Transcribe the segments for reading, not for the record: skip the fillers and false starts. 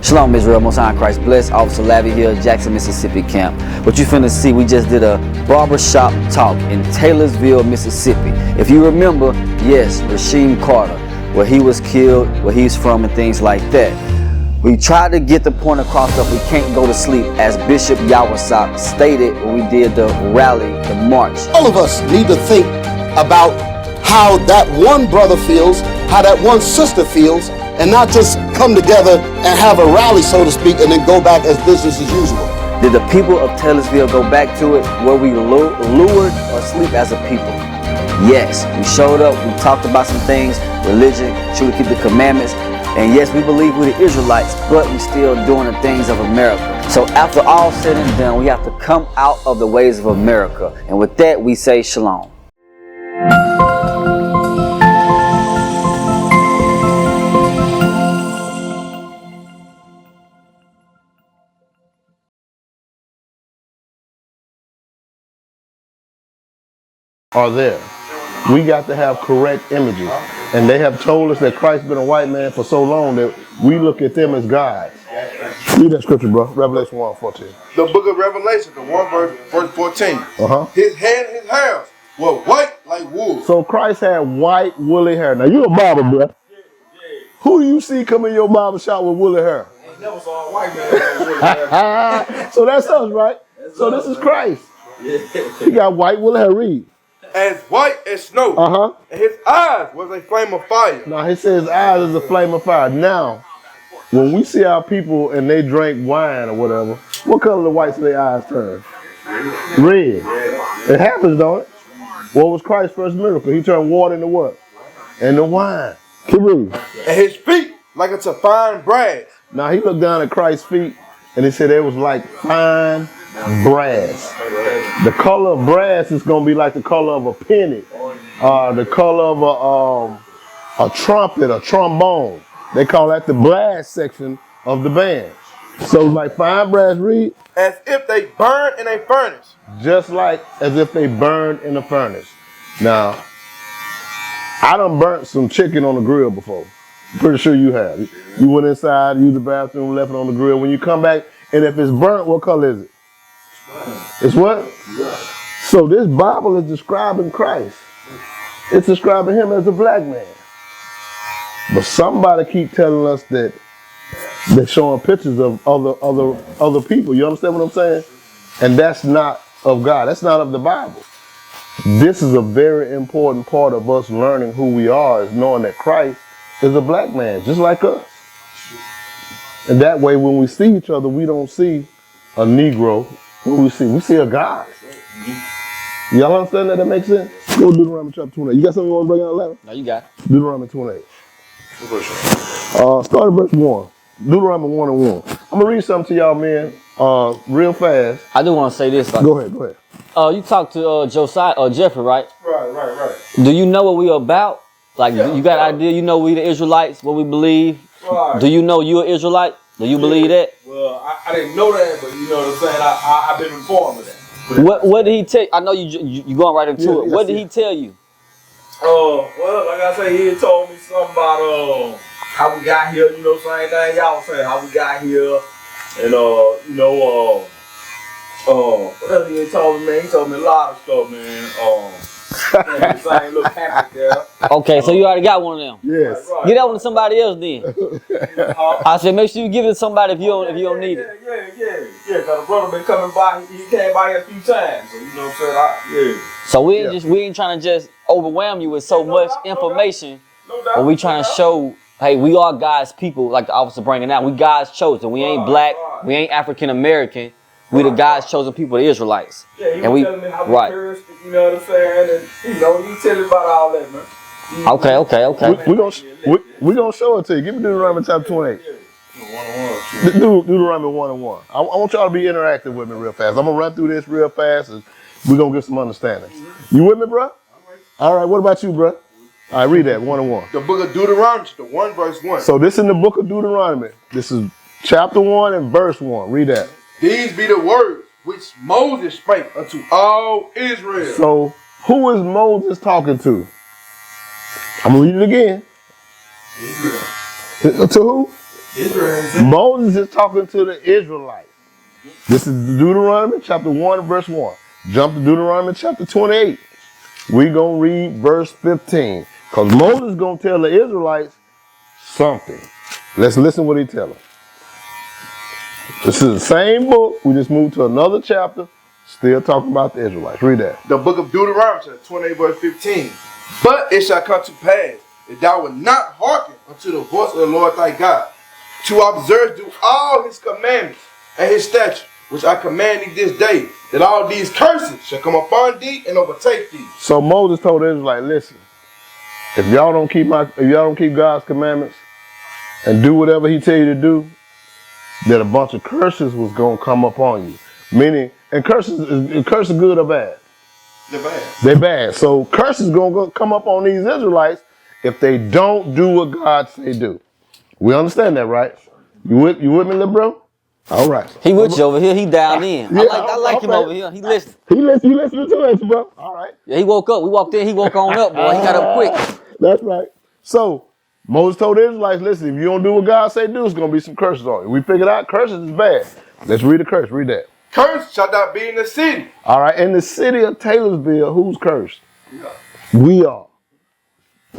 Shalom Israel, Most High in Christ bless. Officer Lavy Hill, Jackson, Mississippi camp. What you finna see, we just did a barbershop talk in Taylorsville, Mississippi. If you remember, yes, Rasheem Carter, where he was killed, where he's from and things like that. We tried to get the point across that we can't go to sleep, as Bishop Yawasak stated when we did the rally, the march. All of us need to think about how that one brother feels, how that one sister feels, and not just come together and have a rally, so to speak, and then go back as business as usual. Did the people of Taylorsville go back to it? Were we lured or asleep as a people? Yes, we showed up, we talked about some things, religion, should we keep the commandments? And yes, we believe we're the Israelites, but we still doing the things of America. So after all said and done, we have to come out of the ways of America. And with that, we say shalom. Are there. We got to have correct images. And they have told us that Christ's been a white man for so long that we look at them as gods. Read that scripture, bro. Revelation 1:14. The book of Revelation, the 1 verse 14. His head and his hairs were white like wool. So Christ had white, woolly hair. Now you a barber, bro. Who do you see come in your barber shop with woolly hair? I never saw a white man with woolly hair. So that's us, right? So this is Christ. He got white woolly hair. Read. As white as snow. And his eyes was a flame of fire. Now he says his eyes is a flame of fire. Now, when we see our people and they drink wine or whatever, what color the whites of their eyes turn? Red. It happens, don't it? What was Christ's first miracle? He turned water into what? Into wine. Keep reading. And his feet like unto fine brass. Now he looked down at Christ's feet and he said it was like fine brass. The color of brass is going to be like the color of a penny, the color of a trumpet, a trombone. They call that the brass section of the band. So like fine brass, read. As if they burned in a furnace. Just like as if they burned in a furnace. Now, I done burnt some chicken on the grill before. Pretty sure you have. You went inside, used the bathroom, left it on the grill. When you come back, and if it's burnt, what color is it? It's what? So this Bible is describing Christ. It's describing him as a black man. But somebody keep telling us that they're showing pictures of other people. You understand what I'm saying? And that's not of God. That's not of the Bible. This is a very important part of us learning who we are, is knowing that Christ is a black man, just like us. And that way, when we see each other, we don't see a Negro. What we see a God. Y'all understand that? That makes sense? Go to Deuteronomy chapter 28. You got something you want to bring out 11? No, you got it. Deuteronomy 28. Start at verse 1. Deuteronomy 1 and 1. I'm going to read something to y'all, man, real fast. I do want to say this. Go ahead. You talked to Jeffrey, right? Right. Do you know what we about? Like, you got an idea? You know we the Israelites, what we believe? Right. Do you know you an Israelite? Do you believe that? Well, I didn't know that, but you know what I'm saying? I've been informed of that. What did he tell you? I know you going right into it. What did he tell you? Well, like I say, he had told me something about how we got here, you know, same thing y'all was saying, how we got here, and what else he had told me, man? He told me a lot of stuff, man. Same little package there. Okay, so you already got one of them. Yes. Right. Get that one to somebody else then. I said make sure you give it to somebody if you don't need it. Yeah, cause the brother been coming by, he came by here a few times, so you know what I'm saying, So we ain't trying to just overwhelm you with so much information, but we trying to show, hey, we are God's people, like the officer bringing out. We God's chosen. We ain't black. We ain't African American. We the God's chosen people, the Israelites. Yeah, he was telling me how we cursed, you know what I'm saying, and you know, he tell me about all that, man. Okay. We gonna show it to you. Give me Deuteronomy chapter 28. Deuteronomy 1 and 1. I want y'all to be interactive with me real fast. I'm gonna run through this real fast and we're gonna get some understanding. You with me, bro? All right, what about you, bro? All right, read that 1 and 1. The book of Deuteronomy, the 1 verse 1. So this in the book of Deuteronomy. This is chapter 1 and verse 1. Read that. These be the words which Moses spake unto all Israel. So who is Moses talking to? I'm gonna read it again. To who? Moses is talking to the Israelites. This is Deuteronomy chapter 1, verse 1. Jump to Deuteronomy chapter 28. We're going to read verse 15. Because Moses is going to tell the Israelites something. Let's listen what he tells them. This is the same book. We just moved to another chapter. Still talking about the Israelites. Read that. The book of Deuteronomy, chapter 28, verse 15. But it shall come to pass, if thou wilt not hearken unto the voice of the Lord thy God, to observe do all his commandments and his statutes, which I command thee this day, that all these curses shall come upon thee and overtake thee. So Moses told the Israelites, listen, if y'all don't keep God's commandments and do whatever he tell you to do, that a bunch of curses was gonna come upon you. Meaning, and curses good or bad? They're bad. They're bad. So curses gonna come up on these Israelites if they don't do what God say do. We understand that, right? You with me, little bro? All right. He with you over here. He dialed in. Yeah, I like him over here. He listening. You listening to us, bro? All right. Yeah, he woke up. We walked in. He woke on up, boy. He got up quick. That's right. So Moses told the Israelites, listen, if you don't do what God say do, it's going to be some curses on you. We figured out curses is bad. Let's read the curse. Read that. Cursed shall not be in the city. All right. In the city of Taylorsville, who's cursed? We are.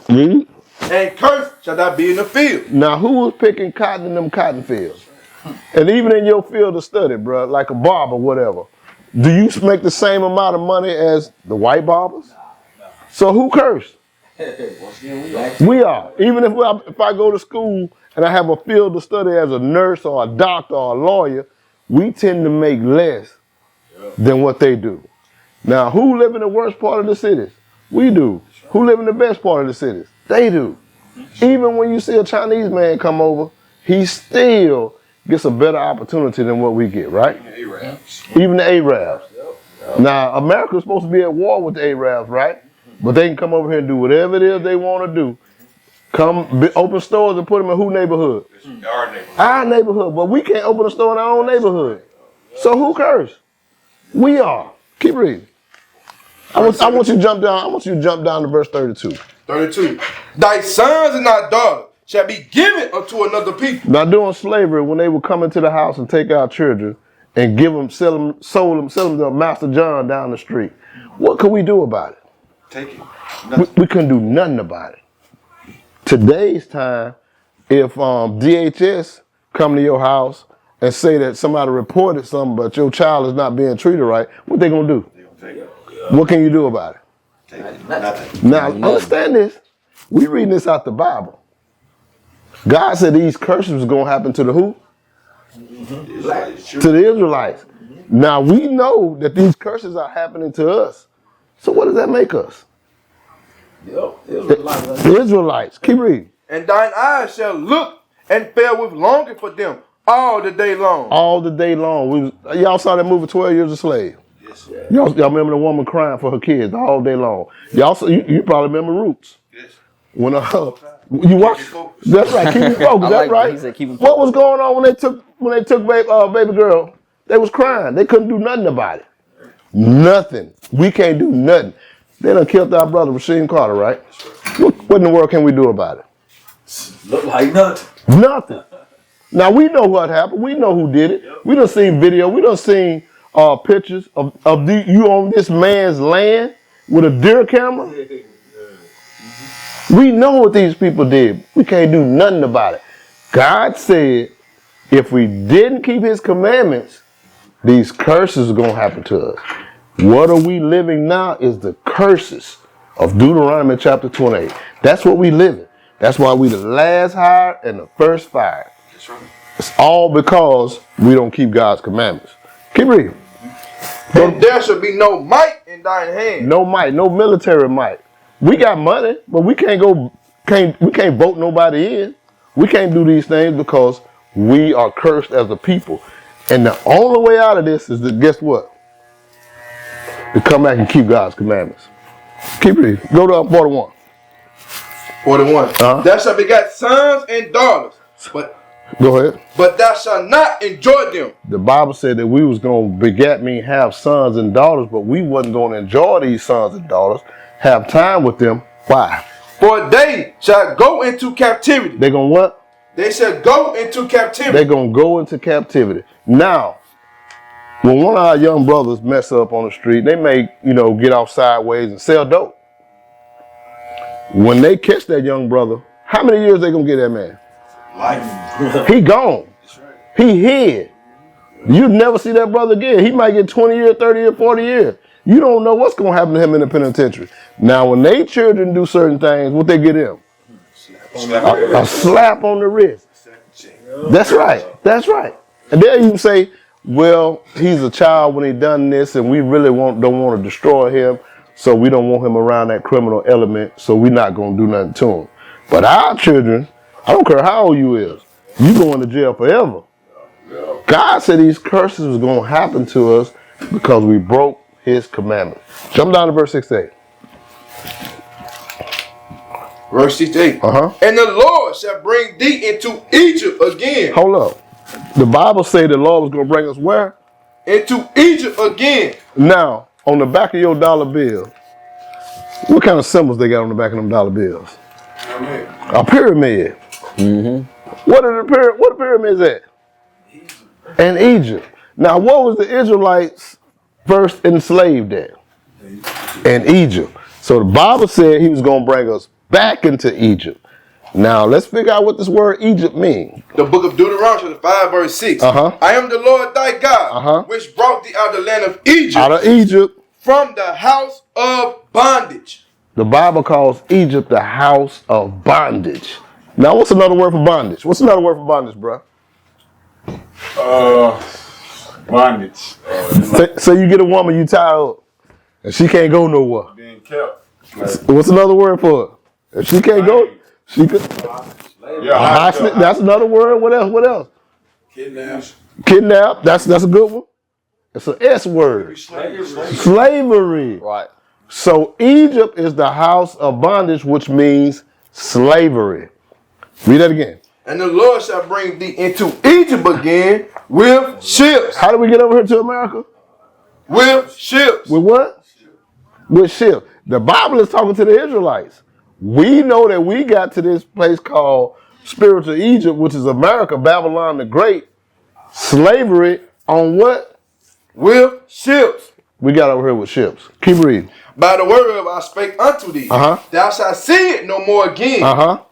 Read. And cursed shall not be in the field. Now, who was picking cotton in them cotton fields? And even in your field of study, bro, like a barber, whatever, do you make the same amount of money as the white barbers? So who cursed? We are. Even if I go to school and I have a field of study as a nurse or a doctor or a lawyer, we tend to make less than what they do. Now, who live in the worst part of the cities? We do. Who live in the best part of the cities? They do. Even when you see a Chinese man come over, he still gets a better opportunity than what we get, right? Even the Arabs. Now, America's supposed to be at war with the Arabs, right? But they can come over here and do whatever it is they want to do. Open stores and put them in who neighborhood? Our neighborhood. Our neighborhood. But we can't open a store in our own neighborhood. So who cursed? We are. Keep reading. I want you to jump down. I want you to jump down to verse 32. 32. Thy sons and thy daughters shall be given unto another people. Now, during slavery, when they would come into the house and take our children and sell them to Master John down the street, what could we do about it? Take it. We couldn't do nothing about it. Today's time, if DHS come to your house and say that somebody reported something, but your child is not being treated right, what they gonna do? What can you do about it? Take it. Nothing. Now, understand this. We reading this out the Bible. God said these curses was going to happen to the who? To the Israelites. Now, we know that these curses are happening to us. So what does that make us? The Israelites. Keep reading. And thine eyes shall look and fail with longing for them all the day long. All the day long. Y'all saw that movie 12 Years a Slave? Yes. Y'all remember the woman crying for her kids all day long. You probably remember Roots. Yes. When you watch, that's right. Keep it focused. That's right. He said, keep it What was going on when they took baby girl? They was crying. They couldn't do nothing about it. Nothing. We can't do nothing. They done killed our brother Rasheem Carter, right? What in the world can we do about it? Look like nothing. Nothing. Now we know what happened. We know who did it. We done seen video. We done seen pictures of you on this man's land with a deer camera. We know what these people did. We can't do nothing about it. God said if we didn't keep his commandments, these curses are going to happen to us. What are we living now is the curses of Deuteronomy chapter 28. That's what we live in. That's why we the last hired and the first fired. That's right. It's all because we don't keep God's commandments. Keep reading. And there shall be no might in thine hand. No might, no military might. We got money, but we can't vote nobody in. We can't do these things because we are cursed as a people. And the only way out of this is to, guess what? To come back and keep God's commandments. Keep reading. Go to 41. 41. Thou shalt beget sons and daughters, Go ahead. but thou shalt not enjoy them. The Bible said that we was going to beget me, have sons and daughters, but we wasn't going to enjoy these sons and daughters, have time with them. Why? For they shall go into captivity. They going to what? they shall go into captivity. They're going to go into captivity. Now, when one of our young brothers mess up on the street, they may, get off sideways and sell dope. When they catch that young brother, how many years they going to get that man? Life. He gone. He hid. You never see that brother again. He might get 20 years, 30 years, 40 years. You don't know what's going to happen to him in the penitentiary. Now, when they children do certain things, what they get him? A slap on the wrist. That's right. That's right. And then you can say, well, he's a child when he done this, and we really don't want to destroy him, so we don't want him around that criminal element, so we're not going to do nothing to him. But our children, I don't care how old you is, you going to jail forever. God said these curses was going to happen to us because we broke his commandment. Jump down to verse 68. Verse 68. And the Lord shall bring thee into Egypt again. Hold up. The Bible say the Lord was going to bring us where? Into Egypt again. Now, on the back of your dollar bill, what kind of symbols they got on the back of them dollar bills? A pyramid. Mm-hmm. What the pyramids at? In Egypt. Now, what was the Israelites first enslaved at? In Egypt. So the Bible said he was going to bring us back into Egypt. Now, let's figure out what this word Egypt means. The book of Deuteronomy 5 verse 6. I am the Lord thy God, which brought thee out of the land of Egypt. Out of Egypt. From the house of bondage. The Bible calls Egypt the house of bondage. Now, what's another word for bondage? What's another word for bondage, bro? Bondage. So you get a woman, you tie her up, and she can't go nowhere. Being kept. What's another word for her? If she can't go, she could. Yeah, that's another word. What else? What else? Kidnap. That's a good one. It's an S word. Slavery. Right. So Egypt is the house of bondage, which means slavery. Read that again. And the Lord shall bring thee into Egypt again with ships. How do we get over here to America? With ships. With what? With ships. The Bible is talking to the Israelites. We know that we got to this place called spiritual Egypt, which is America, Babylon the Great. Slavery on what? With ships. We got over here with ships. Keep reading. By the word of I spake unto thee, thou shalt see it no more again.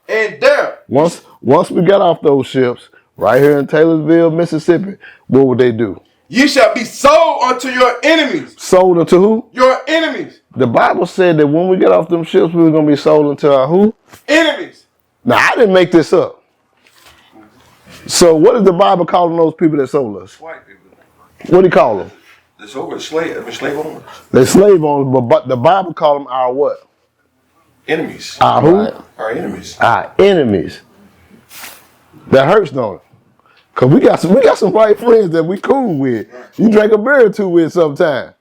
And there. Once we got off those ships, right here in Taylorsville, Mississippi, what would they do? Ye shall be sold unto your enemies. Sold unto who? Your enemies. The Bible said that when we get off them ships, we were going to be sold unto our who? Enemies. Now, I didn't make this up. So what is the Bible calling those people that sold us? White people. What do you call them? They're sold as slave owners. They're slave owners, but the Bible called them our what? Enemies. Our who? Our enemies. Our enemies. That hurts, don't it? Cause we got some white friends that we cool with. You drink a beer or two with sometime.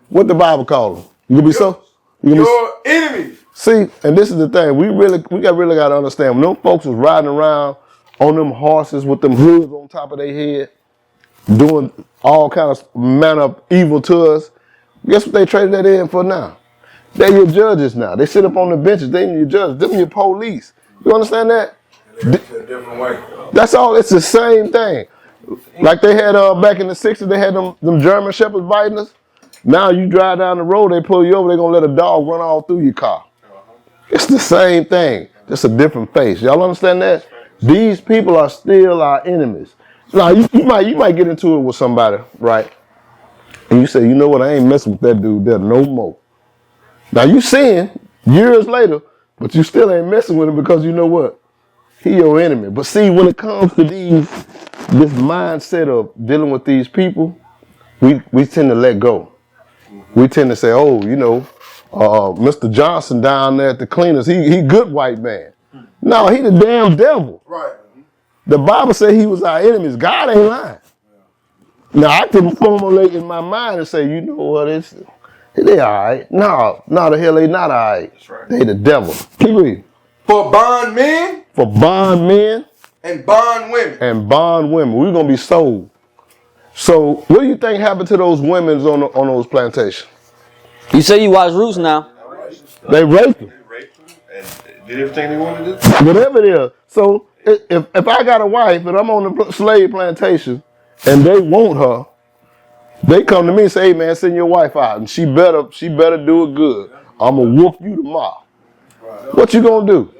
What the Bible call them? You gonna be your enemies. See, and this is the thing. We really got to understand. When them folks was riding around on them horses with them hoods on top of their head, doing all kind of manner of evil to us, guess what they traded that in for now? They're your judges now. They sit up on the benches. They your judges. Them your police. You understand that? It's a different way. That's all. It's the same thing. Like they had back in the 60s, they had them German shepherds biting us. Now you drive down the road, they pull you over, they're going to let a dog run all through your car. It's the same thing, just a different face. Y'all understand that? These people are still our enemies. Now, you might get into it with somebody, right? And you say, you know what, I ain't messing with that dude there no more. Now, you sin years later, but you still ain't messing with him because you know what? He your enemy. But see, when it comes to this mindset of dealing with these people, we tend to let go. We tend to say, oh, Mr. Johnson down there at the cleaners, he good white man. No, he the damn devil. Right. The Bible said he was our enemies. God ain't lying. Now, I can formulate in my mind and say, you know what, they all right. No, the hell they not all right. That's right. They the devil. Keep reading. For bondmen. For bondmen. And bondwomen. And bondwomen. We're going to be sold. So, what do you think happened to those women on those plantations? You say you watch Roots now? They raped them. They raped them and did everything they wanted to do. Whatever it is. So, if I got a wife and I'm on the slave plantation and they want her, they come to me and say, hey man, send your wife out and she better do it good. I'm gonna whoop you tomorrow. What you gonna do?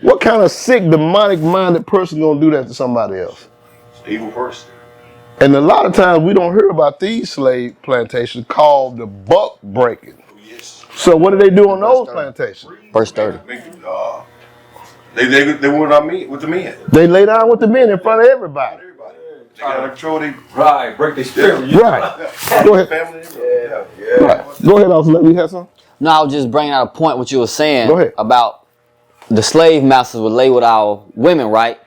What kind of sick, demonic-minded person gonna do that to somebody else? It's an evil person. And a lot of times we don't hear about these slave plantations called the buck breaking. Oh, yes. So what do they do on those plantations? Verse 30. They went on me with the men. They lay down with the men in front of everybody. They got control. Right, break their spirit. Right. Go ahead. Family. Right. Go ahead, Officer. Let me have some. No, I was just bringing out a point what you were saying Go ahead. about the slave masters would lay with our women, right?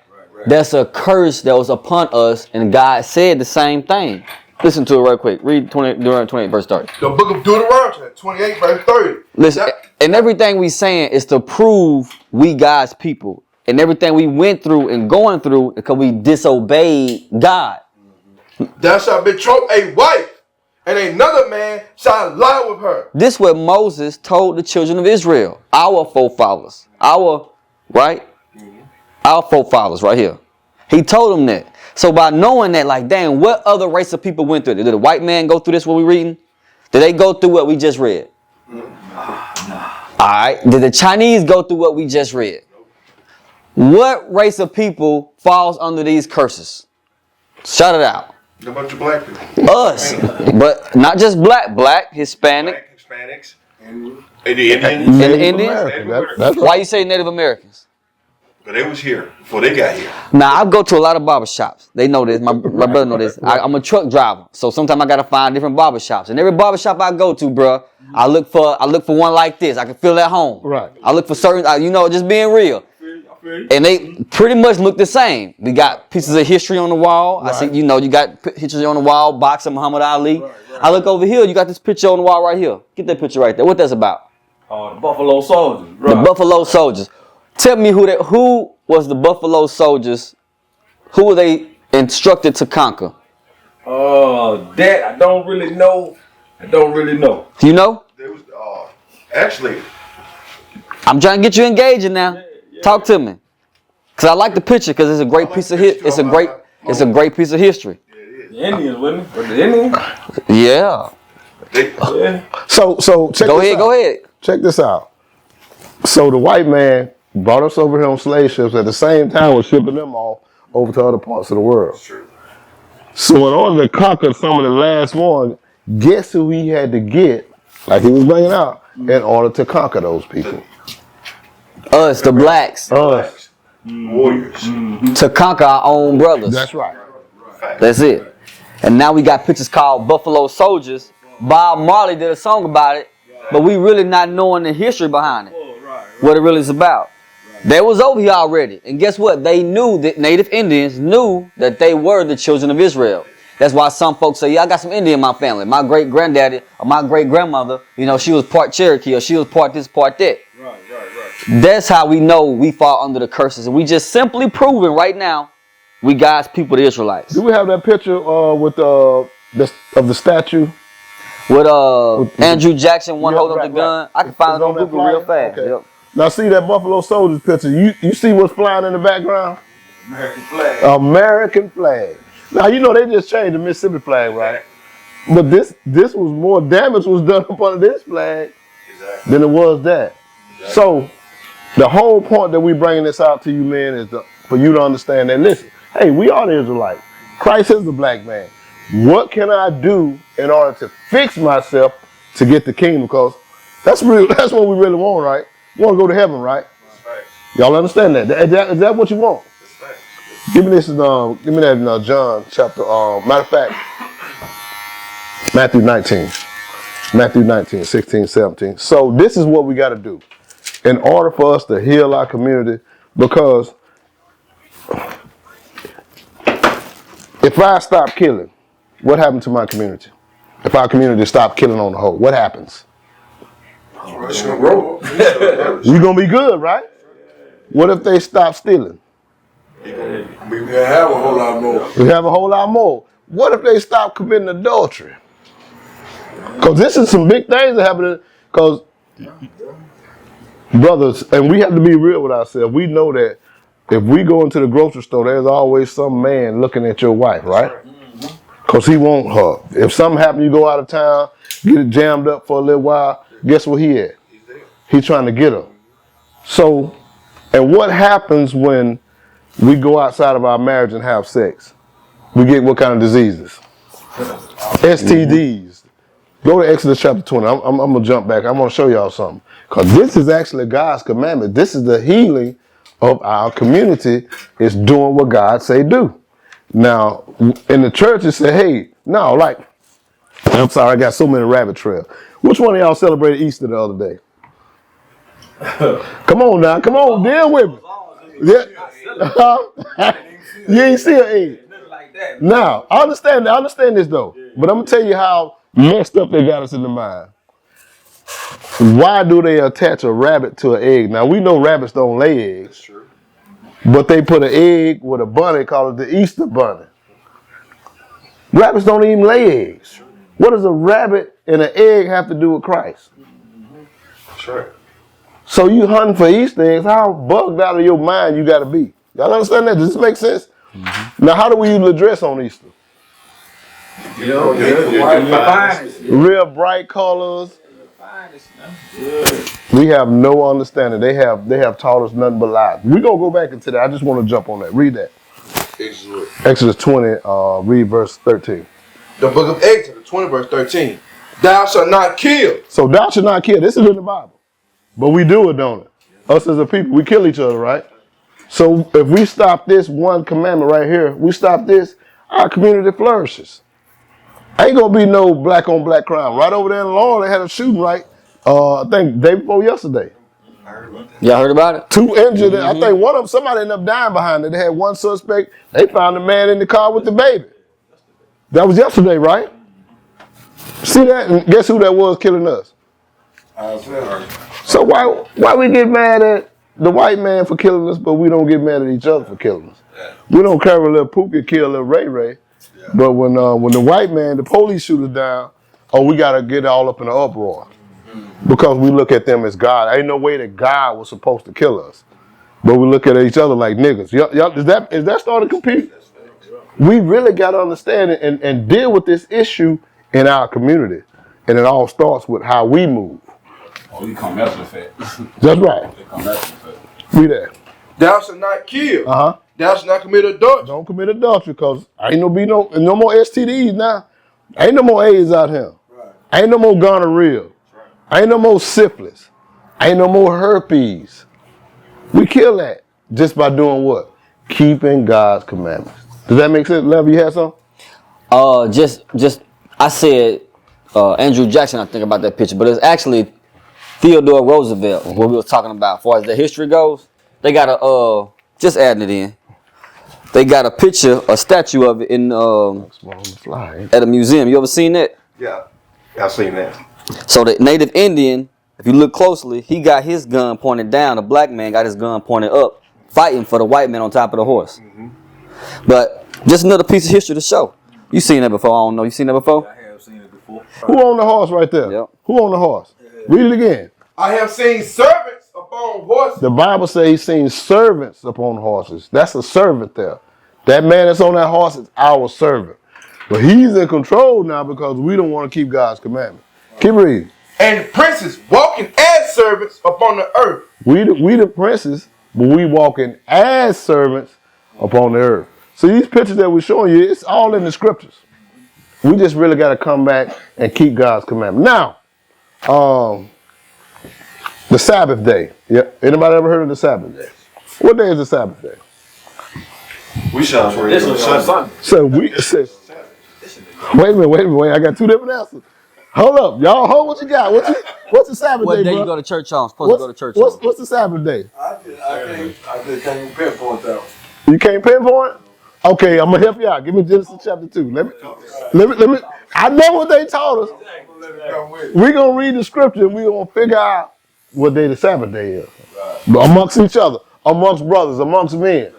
That's a curse that was upon us, and God said the same thing. Listen to it real quick. Read Deuteronomy 28, verse 30. The book of Deuteronomy, 28, verse 30. Listen, and everything we saying is to prove we God's people. And everything we went through and going through because we disobeyed God. Thou shalt betroth a wife, and another man shall lie with her. This is what Moses told the children of Israel, our forefathers, our forefathers right here. He told them that. So by knowing that, like, dang, what other race of people went through it? Did a white man go through this, what we reading? Did they go through what we just read? All right. Did the Chinese go through what we just read? What race of people falls under these curses? Shout it out. A bunch of black people. Us. But not just black, Hispanic. Black, Hispanics, and the Indians. And Indians? That's Why you say Native Americans? But they was here before they got here. Now, I go to a lot of barbershops. They know this. My brother know this. I'm a truck driver. So sometimes I got to find different barbershops. And every barbershop I go to, bro, I look for one like this. I can feel at home. Right. I look for certain, just being real. And they pretty much look the same. We got pieces of history on the wall. Right. I see, you got pictures on the wall, boxing Muhammad Ali. Right. I look over here, you got this picture on the wall right here. Get that picture right there. What that's about? The Buffalo Soldiers. Right. The Buffalo Soldiers. Tell me who was the Buffalo Soldiers? Who were they instructed to conquer? That I don't really know. You know? They was actually. I'm trying to get you engaging now. Talk to me, cause I like the picture, cause it's a great piece of it's a great piece of history. The Indians, wasn't it? The Indians? Yeah. So check Go this ahead. out. Go ahead. Check this out. So the white man brought us over here on slave ships at the same time was shipping them off over to other parts of the world. True. So in order to conquer some of the last one, guess who he had to get, like he was bringing out, in order to conquer those people? Us, the blacks, Us. Warriors. to conquer our own brothers. That's right. That's it. And now we got pictures called Buffalo Soldiers. Bob Marley did a song about it, but we really not knowing the history behind it, what it really is about. They was over here already, and guess what? They knew that Native Indians knew that they were the children of Israel. That's why some folks say, yeah, I got some Indian in my family. My great granddaddy or my great grandmother, she was part Cherokee or she was part this, part that. Right. That's how we know we fall under the curses. And we just simply proving right now we God's people, the Israelites. Do we have that picture with of the statue? With Andrew Jackson, one holding up the gun. Right. I can find it on It's that Google real flyer? fast. Okay. Yep. Now see that Buffalo Soldiers picture. You see what's flying in the background? American flag. American flag. Now they just changed the Mississippi flag, right? But this was more damage was done upon this flag than it was that. So the whole point that we bringing this out to you, man, is for you to understand that. Listen, hey, we are the Israelites. Christ is the black man. What can I do in order to fix myself to get the kingdom? Because that's what we really want, right? You want to go to heaven, right? Y'all understand that? Is that what you want? Give me this. Give me that in John chapter. Matter of fact, Matthew 19, 16, 17. So this is what we got to do in order for us to heal our community. Because if I stop killing, what happened to my community? If our community stop killing on the whole, what happens? We're gonna be good, right? What if they stop stealing? We have a whole lot more. We have a whole lot more. What if they stop committing adultery? Because this is some big things that happen. Because brothers, and we have to be real with ourselves. We know that if we go into the grocery store, there's always some man looking at your wife, right? Because he want her. If something happens, you go out of town, get it jammed up for a little while, guess where he at? He's trying to get her. So, and what happens when we go outside of our marriage and have sex? We get what kind of diseases? STDs. Go to Exodus chapter 20. I'm going to jump back. I'm going to show y'all something. Because this is actually God's commandment. This is the healing of our community. Is doing what God say do. Now, in the church, it said, hey, no, like, I'm sorry, I got so many rabbit trails. Which one of y'all celebrated Easter the other day? Come on now, come on, deal with me. Yeah. You ain't see an egg. Now, I understand this though, but I'm gonna tell you how messed up they got us in the mind. Why do they attach a rabbit to an egg? Now we know rabbits don't lay eggs. That's true. But they put an egg with a bunny, call it the Easter bunny. Rabbits don't even lay eggs. What does a rabbit and an egg have to do with Christ? That's right. So you hunting for Easter eggs, how bugged out of your mind you got to be? Y'all understand that? Does this make sense? Mm-hmm. Now, how do we usually dress on Easter? Real bright colors. We have no understanding. They have taught us nothing but lies. We're going to go back into that. I just want to jump on that. Read that. Exodus 20, read verse 13. The book of Exodus, 20 verse 13. Thou shalt not kill. So thou shalt not kill. This is in the Bible. But we do it, don't it? Us as a people, we kill each other, right? So if we stop this one commandment right here, we stop this, our community flourishes. Ain't gonna be no black on black crime. Right over there in Laurel, they had a shooting, right? I think day before yesterday. Y'all heard about it? 2 injured. Mm-hmm. I think one of them, somebody ended up dying behind it. They had one suspect. They found the man in the car with the baby. That was yesterday, right? See that? And guess who that was killing us? So why we get mad at the white man for killing us, but we don't get mad at each other for killing us? We don't care if little Pookie kill little Ray Ray, but when the white man, the police shoot us down, we gotta get all up in an uproar because we look at them as God. Ain't no way that God was supposed to kill us, but we look at each other like niggas. Y'all, is that starting to compete? We really gotta understand it and deal with this issue in our community, and it all starts with how we move. Oh, you come mess with it. That's right. Read that. Thou shalt not kill. Uh-huh. Thou shalt not commit adultery. Don't commit adultery because ain't no more STDs now. Ain't no more AIDS out here. Right. Ain't no more gonorrhea. Right. Ain't no more syphilis. Ain't no more herpes. We kill that just by doing what? Keeping God's commandments. Does that make sense? Lev, you had something? I said Andrew Jackson, I think about that picture, but it's actually Theodore Roosevelt, what we were talking about as far as the history goes. They got just adding it in. They got a picture, a statue of it in at a museum. You ever seen that? Yeah, I've seen that. So the native Indian, if you look closely, he got his gun pointed down. The black man got his gun pointed up, fighting for the white man on top of the horse. Mm-hmm. But just another piece of history to show. You seen that before? I don't know. You seen that before? I have seen it before. Who on the horse right there? Yep. Who on the horse? Read it again. I have seen servants upon horses. The Bible says he's seen servants upon horses. That's a servant there. That man that's on that horse is our servant. But he's in control now because we don't want to keep God's commandment. Keep reading. And princes walking as servants upon the earth. We the princes, but we walking as servants upon the earth. So these pictures that we're showing you, it's all in the scriptures. We just really got to come back and keep God's commandment. Now, the Sabbath day. Yeah. Anybody ever heard of the Sabbath day? What day is the Sabbath day? We celebrate This was on Sunday. So wait a minute. I got 2 different answers. Hold up, y'all. Hold what you got. What's the Sabbath What day, day bro? you go to church on? Supposed to go to church on? What's the Sabbath day? I just can't pinpoint that one. You can't pinpoint? Okay, I'm gonna help you out. Give me Genesis chapter 2. Let me. I know what they taught us. We're gonna read the scripture and we're gonna figure out what day the Sabbath day is. Right. Amongst each other, amongst brothers, amongst men.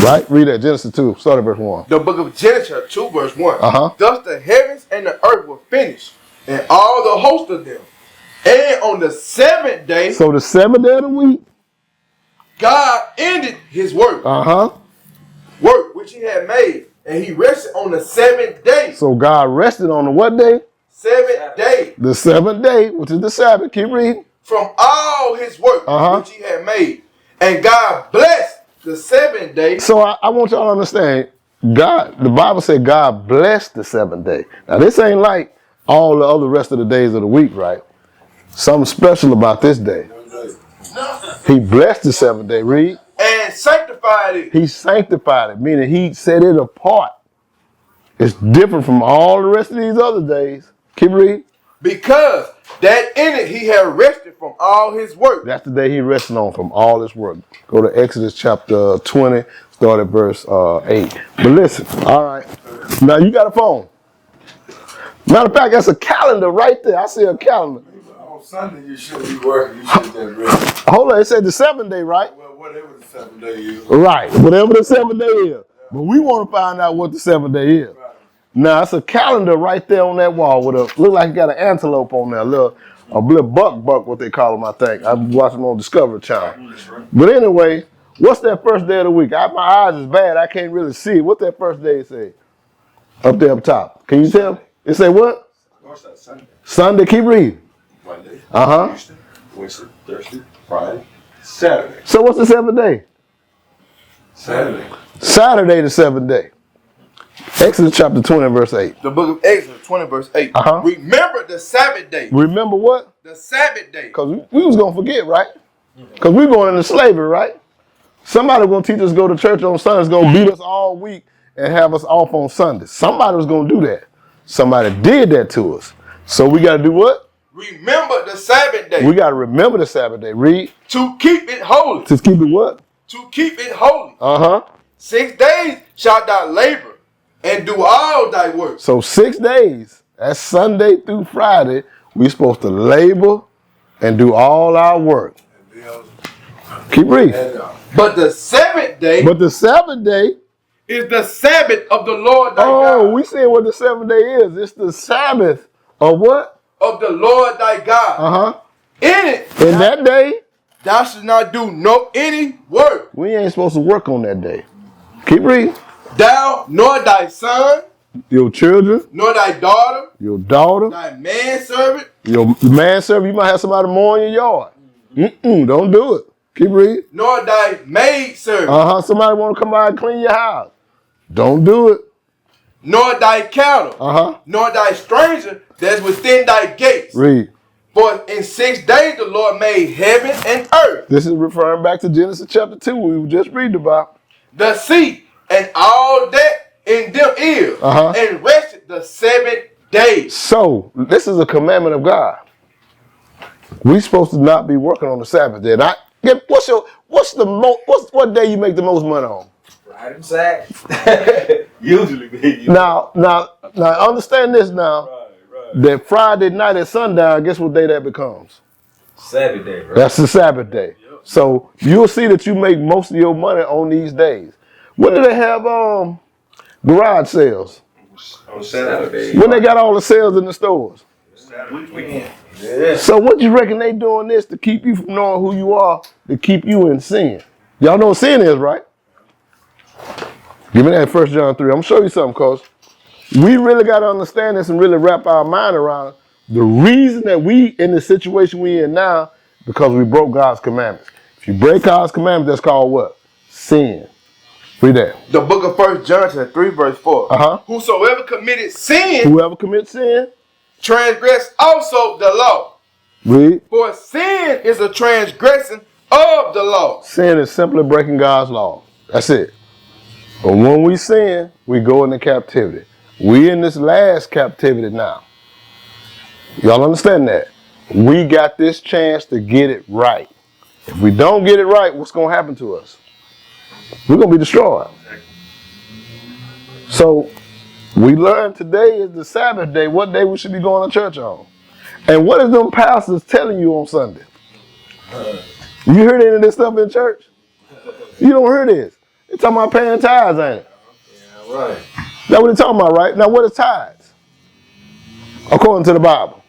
Right? Read that, Genesis 2, start at verse 1. The book of Genesis 2 verse 1. Uh-huh. Thus the heavens and the earth were finished, and all the host of them. And on the 7th day. So the 7th day of the week, God ended his work. Work which he had made, and he rested on the 7th day. So God rested on the what day? 7th day. The 7th day, which is the Sabbath. Keep reading. From all his work which he had made. And God blessed the 7th day. So I want y'all to understand, God, the Bible said God blessed the 7th day. Now this ain't like all the other rest of the days of the week, right? Something special about this day. He blessed the 7th day, read. And sanctified it. He sanctified it, meaning he set it apart. It's different from all the rest of these other days. Keep reading. Because that in it he had rested from all his work. That's the day he rested on from all his work. Go to Exodus chapter 20, start at verse 8. But listen, all right. Now you got a phone. Matter of fact, that's a calendar right there. I see a calendar. On Sunday, you shouldn't be working. You should have rest. Hold on, it said the 7th day, right? Well, whatever the 7th day is. Right, whatever the 7th day is. But we want to find out what the 7th day is. Now, it's a calendar right there on that wall with a, look like it got an antelope on there, a little buck, what they call them, I think. I'm watching on Discovery Channel. But anyway, what's that first day of the week? My eyes is bad, I can't really see it. What's that first day say? Up there up top. Can you tell? It say what? Sunday. Sunday, keep reading. Monday. Uh-huh. Tuesday, Wednesday, Thursday, Friday, Saturday. So what's the 7th day? Saturday. Saturday the 7th day. Exodus chapter 20 verse 8. The book of Exodus 20 verse 8. Remember the Sabbath day. Remember what? The Sabbath day. Because we was going to forget, right? Because we're going into slavery, right? Somebody was going to teach us to go to church on Sundays, going to beat us all week and have us off on Sundays. Somebody was going to do that. Somebody did that to us. So we got to do what? Remember the Sabbath day. We got to remember the Sabbath day. Read. To keep it holy. To keep it what? To keep it holy. 6 days shalt thou labor and do all thy work. So 6 days, that's Sunday through Friday, we're supposed to labor and do all our work. Keep reading. But the 7th day. But the 7th day is the Sabbath of the Lord thy God. Oh, we said what the 7th day is. It's the Sabbath of what? Of the Lord thy God. In it. In that day. Thou shalt not do any work. We ain't supposed to work on that day. Keep reading. Thou, nor thy son, your children, nor thy daughter, your daughter, thy manservant, your manservant. You might have somebody mowing your yard. Don't do it. Keep reading. Nor thy maidservant. Somebody want to come by and clean your house. Don't do it. Nor thy cattle. Nor thy stranger that's within thy gates. Read. For in 6 days the Lord made heaven and earth. This is referring back to Genesis chapter 2 we were just reading about. The sea and all that in them is. And rested the 7th day. So, this is a commandment of God. We're supposed to not be working on the Sabbath day. What day you make the most money on? Friday and Saturday. Usually. Now, understand this now. Right. That Friday night at sundown, guess what day that becomes? Sabbath day, right? That's the Sabbath day. Yep. So you'll see that you make most of your money on these days. When do they have garage sales? On Saturday. When they got all the sales in the stores? Weekend. Yeah. So what you reckon they doing this to keep you from knowing who you are, to keep you in sin? Y'all know what sin is, right? Give me that 1 John 3. I'm going to show you something, Coach. We really got to understand this and really wrap our mind around it. The reason that we in the situation we in now, because we broke God's commandments. If you break God's commandments, that's called what? Sin. Read that. The book of 1 John 3 verse 4. Whosoever committed sin. Whoever commits sin. Transgress also the law. Read. For sin is a transgression of the law. Sin is simply breaking God's law. That's it. But when we sin, we go into captivity. We in this last captivity now. Y'all understand that? We got this chance to get it right. If we don't get it right, what's going to happen to us? We're going to be destroyed. So we learned today is the Sabbath day, what day we should be going to church on. And what is them pastors telling you on Sunday? You heard any of this stuff in church? You don't hear this. They're talking about paying tithes, ain't it? Yeah, right. That's what they're talking about, right? Now, what is tithes? According to the Bible.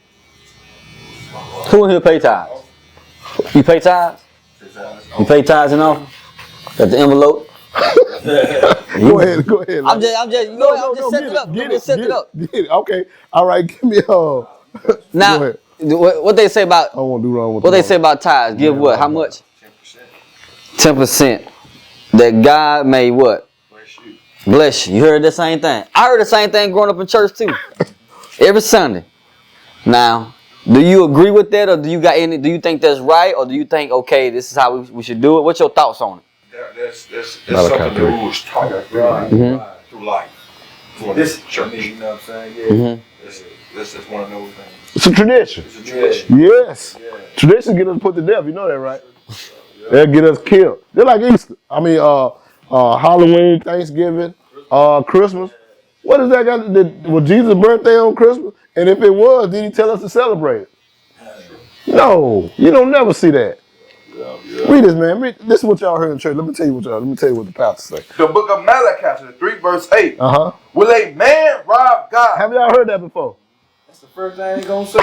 Who in here pay tithes? You pay tithes? You pay tithes and all? Got the envelope? Go ahead. I'm just setting it up. Get it. Okay. All right. Give me Now, go ahead. what they say about I won't do wrong with what they say about tithes? Give what? How much? 10%. That God may what? Bless you. You heard the same thing. I heard the same thing growing up in church too. Every Sunday. Now, do you agree with that, or do you got any? Do you think that's right, or do you think okay, this is how we should do it? What's your thoughts on it? That's something that we was taught through life. For This church. you know what I'm saying? Yeah. This is one of those things. It's a tradition. It's a tradition. Yes. Tradition get us put to death. You know that, right? They'll get us killed. They're like Easter. I mean, Halloween, Thanksgiving, Christmas. What is that got? Was Jesus' birthday on Christmas? And if it was, did he tell us to celebrate it? No, you don't never see that. Read this, man. This is what y'all heard in church. Let me tell you what the pastor say. The book of Malachi, 3 verse 8. Uh-huh. Will a man rob God? Have y'all heard that before? That's the first thing he gonna say.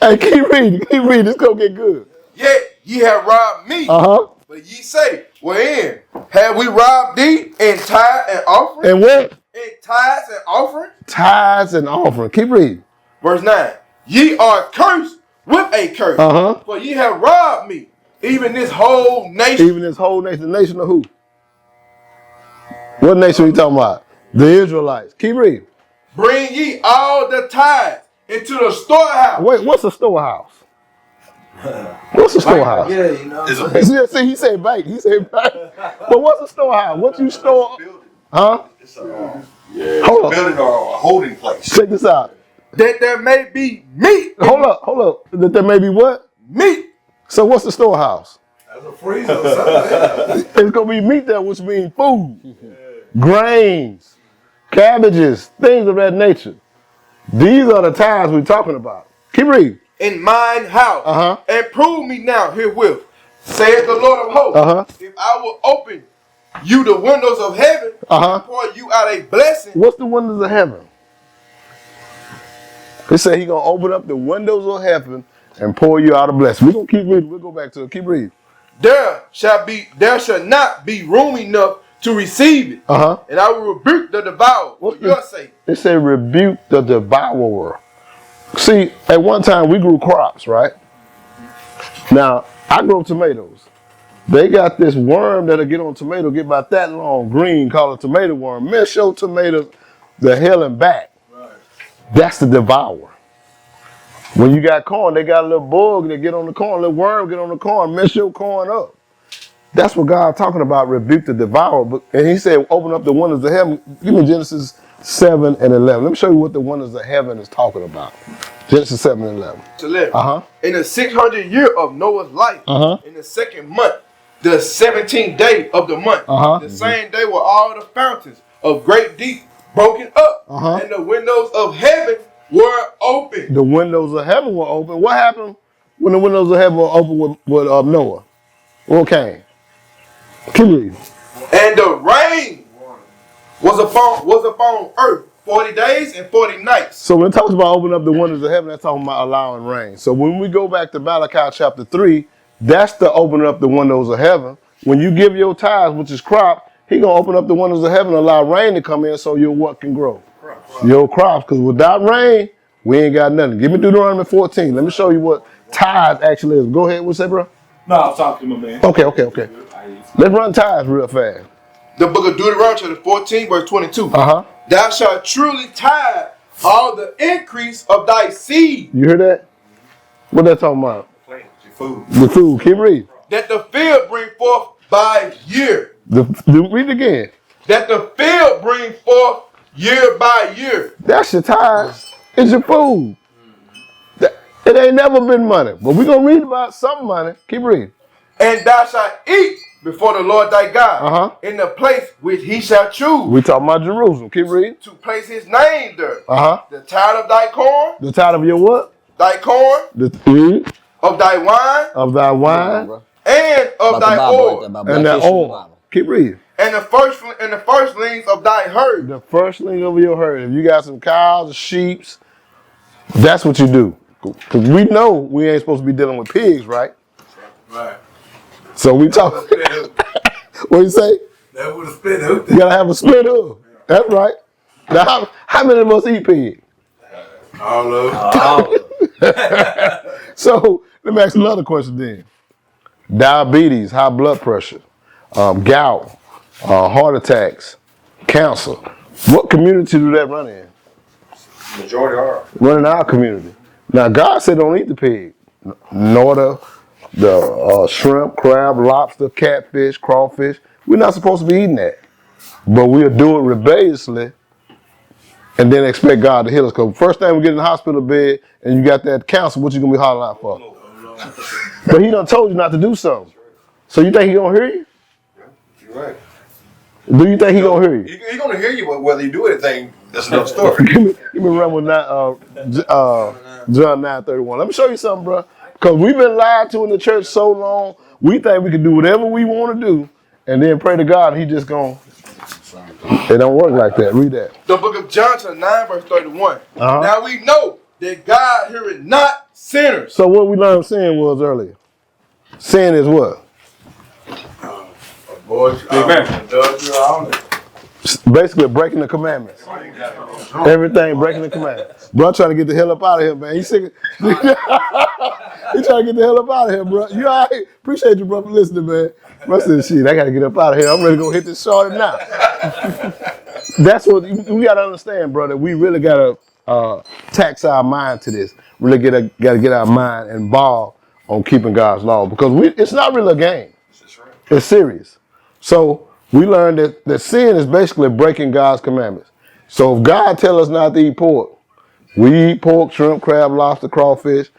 Hey, keep reading. It's gonna get good. Yet ye have robbed me. Uh-huh. But ye say, wherein have we robbed thee in tithe and offering? And what? In tithes and offering? Tithes and offering. Keep reading. Verse 9. Ye are cursed with a curse. Uh-huh. For ye have robbed me, even this whole nation. Even this whole nation. The nation of who? What nation we talking about? The Israelites. Keep reading. Bring ye all the tithes into the storehouse. Wait, what's a storehouse? What's a storehouse? Yeah, you know. See, he said bank. But what's a storehouse? What you store? Huh? It's a building or a holding place. Check this out. That there may be meat. Hold up. That there may be what? Meat. So what's the storehouse? That's a freezer or something. It's gonna be meat there, which means food, grains, cabbages, things of that nature. These are the tithes we're talking about. Keep reading. In mine house. Uh-huh. And prove me now herewith, saith the Lord of hosts. Uh-huh. If I will open you the windows of heaven and pour you out a blessing. What's the windows of heaven? He said he gonna open up the windows of heaven and pour you out a blessing. We're gonna keep reading. We'll go back to it. Keep reading. There shall not be room enough to receive it. Uh-huh. And I will rebuke the devourer for your sake. It said rebuke the devourer. See, at one time we grew crops, right? Now, I grow tomatoes. They got this worm that'll get on tomato, get about that long, green, called a tomato worm. Mess your tomatoes the hell and back. Right. That's the devourer. When you got corn, they got a little bug that get on the corn, a little worm get on the corn, mess your corn up. That's what God talking about, rebuke the devourer. And he said, open up the windows of heaven. Give me Genesis 7 and 11. Let me show you what the windows of heaven is talking about. Genesis 7 and 11. 11. Uh-huh. In the 600th year of Noah's life, in the second month, the 17th day of the month, the same day were all the fountains of great deep broken up, and the windows of heaven were open. The windows of heaven were open. What happened when the windows of heaven were open with Noah? What came? Keep reading. And the rain was upon earth 40 days and 40 nights. So when it talks about opening up the windows of heaven, that's talking about allowing rain. So when we go back to Malachi chapter 3, that's the opening up the windows of heaven. When you give your tithes, which is crop, he gonna open up the windows of heaven and allow rain to come in so your what can grow? Your crops. Because without rain, we ain't got nothing. Give me Deuteronomy 14. Let me show you what tithes actually is. Go ahead. What's that, bro? No, I'm talking to my man. Okay. Let's run tithes real fast. The book of Deuteronomy chapter 14 verse 22. Thou shalt truly tithe all the increase of thy seed. You hear that? What that talking about? Food. The food. Keep reading. That the field bring forth by year. Read it again. That the field bring forth year by year. That's your tithes. It's your food. It ain't never been money. But we're going to read about some money. Keep reading. And thou shalt eat before the Lord thy God in the place which he shall choose. We talking about Jerusalem. Keep reading. To place his name there. The tithe of thy corn. The tithe of your what? Thy corn. Of thy wine. Of thy wine. And of thy oil. And that oil. Keep reading. And the firstlings of thy herd. The firstling of your herd. If you got some cows or sheep, that's what you do. Because we know we ain't supposed to be dealing with pigs, right? Right. So we talk. What you say? That would have split hook. You gotta have a split hoof. That's right. Now, how many of us eat pig? All of them. So let me ask another question then. Diabetes, high blood pressure, gout, heart attacks, cancer. What community do that run in? Majority are. Run in our community. Now God said don't eat the pig, nor the shrimp, crab, lobster, catfish, crawfish. We're not supposed to be eating that. But we'll do it rebelliously and then expect God to heal us. Because first thing we get in the hospital bed and you got that cancer, what you going to be hollering out for? But he done told you not to do something. So you think he going to hear you? You're right. Do you think he going to hear you? He's going to hear you, but whether you do anything, that's another story. Give me run with John 9:31. Let me show you something, bro. Because we've been lied to in the church so long, we think we can do whatever we want to do and then pray to God and he just going to. It don't work like that. Read that. The book of John, chapter 9, verse 31. Now we know that God heareth not sinners. So what we learned sin was earlier. Sin is what? Basically breaking the commandments. Everything breaking the commandments. Bro, trying to get the hell up out of here, man. He sick. He trying to get the hell up out of here, bro. You all right? Appreciate you, bro, for listening, man. Bro said, shit, I got to get up out of here. I'm ready to go hit this shorty now. That's what we got to understand, bro, that we really got to tax our mind to this. Really got to get our mind involved on keeping God's law. Because it's not really a game. It's serious. So we learned that sin is basically breaking God's commandments. So if God tell us not to eat pork, we eat pork, shrimp, crab, lobster, crawfish,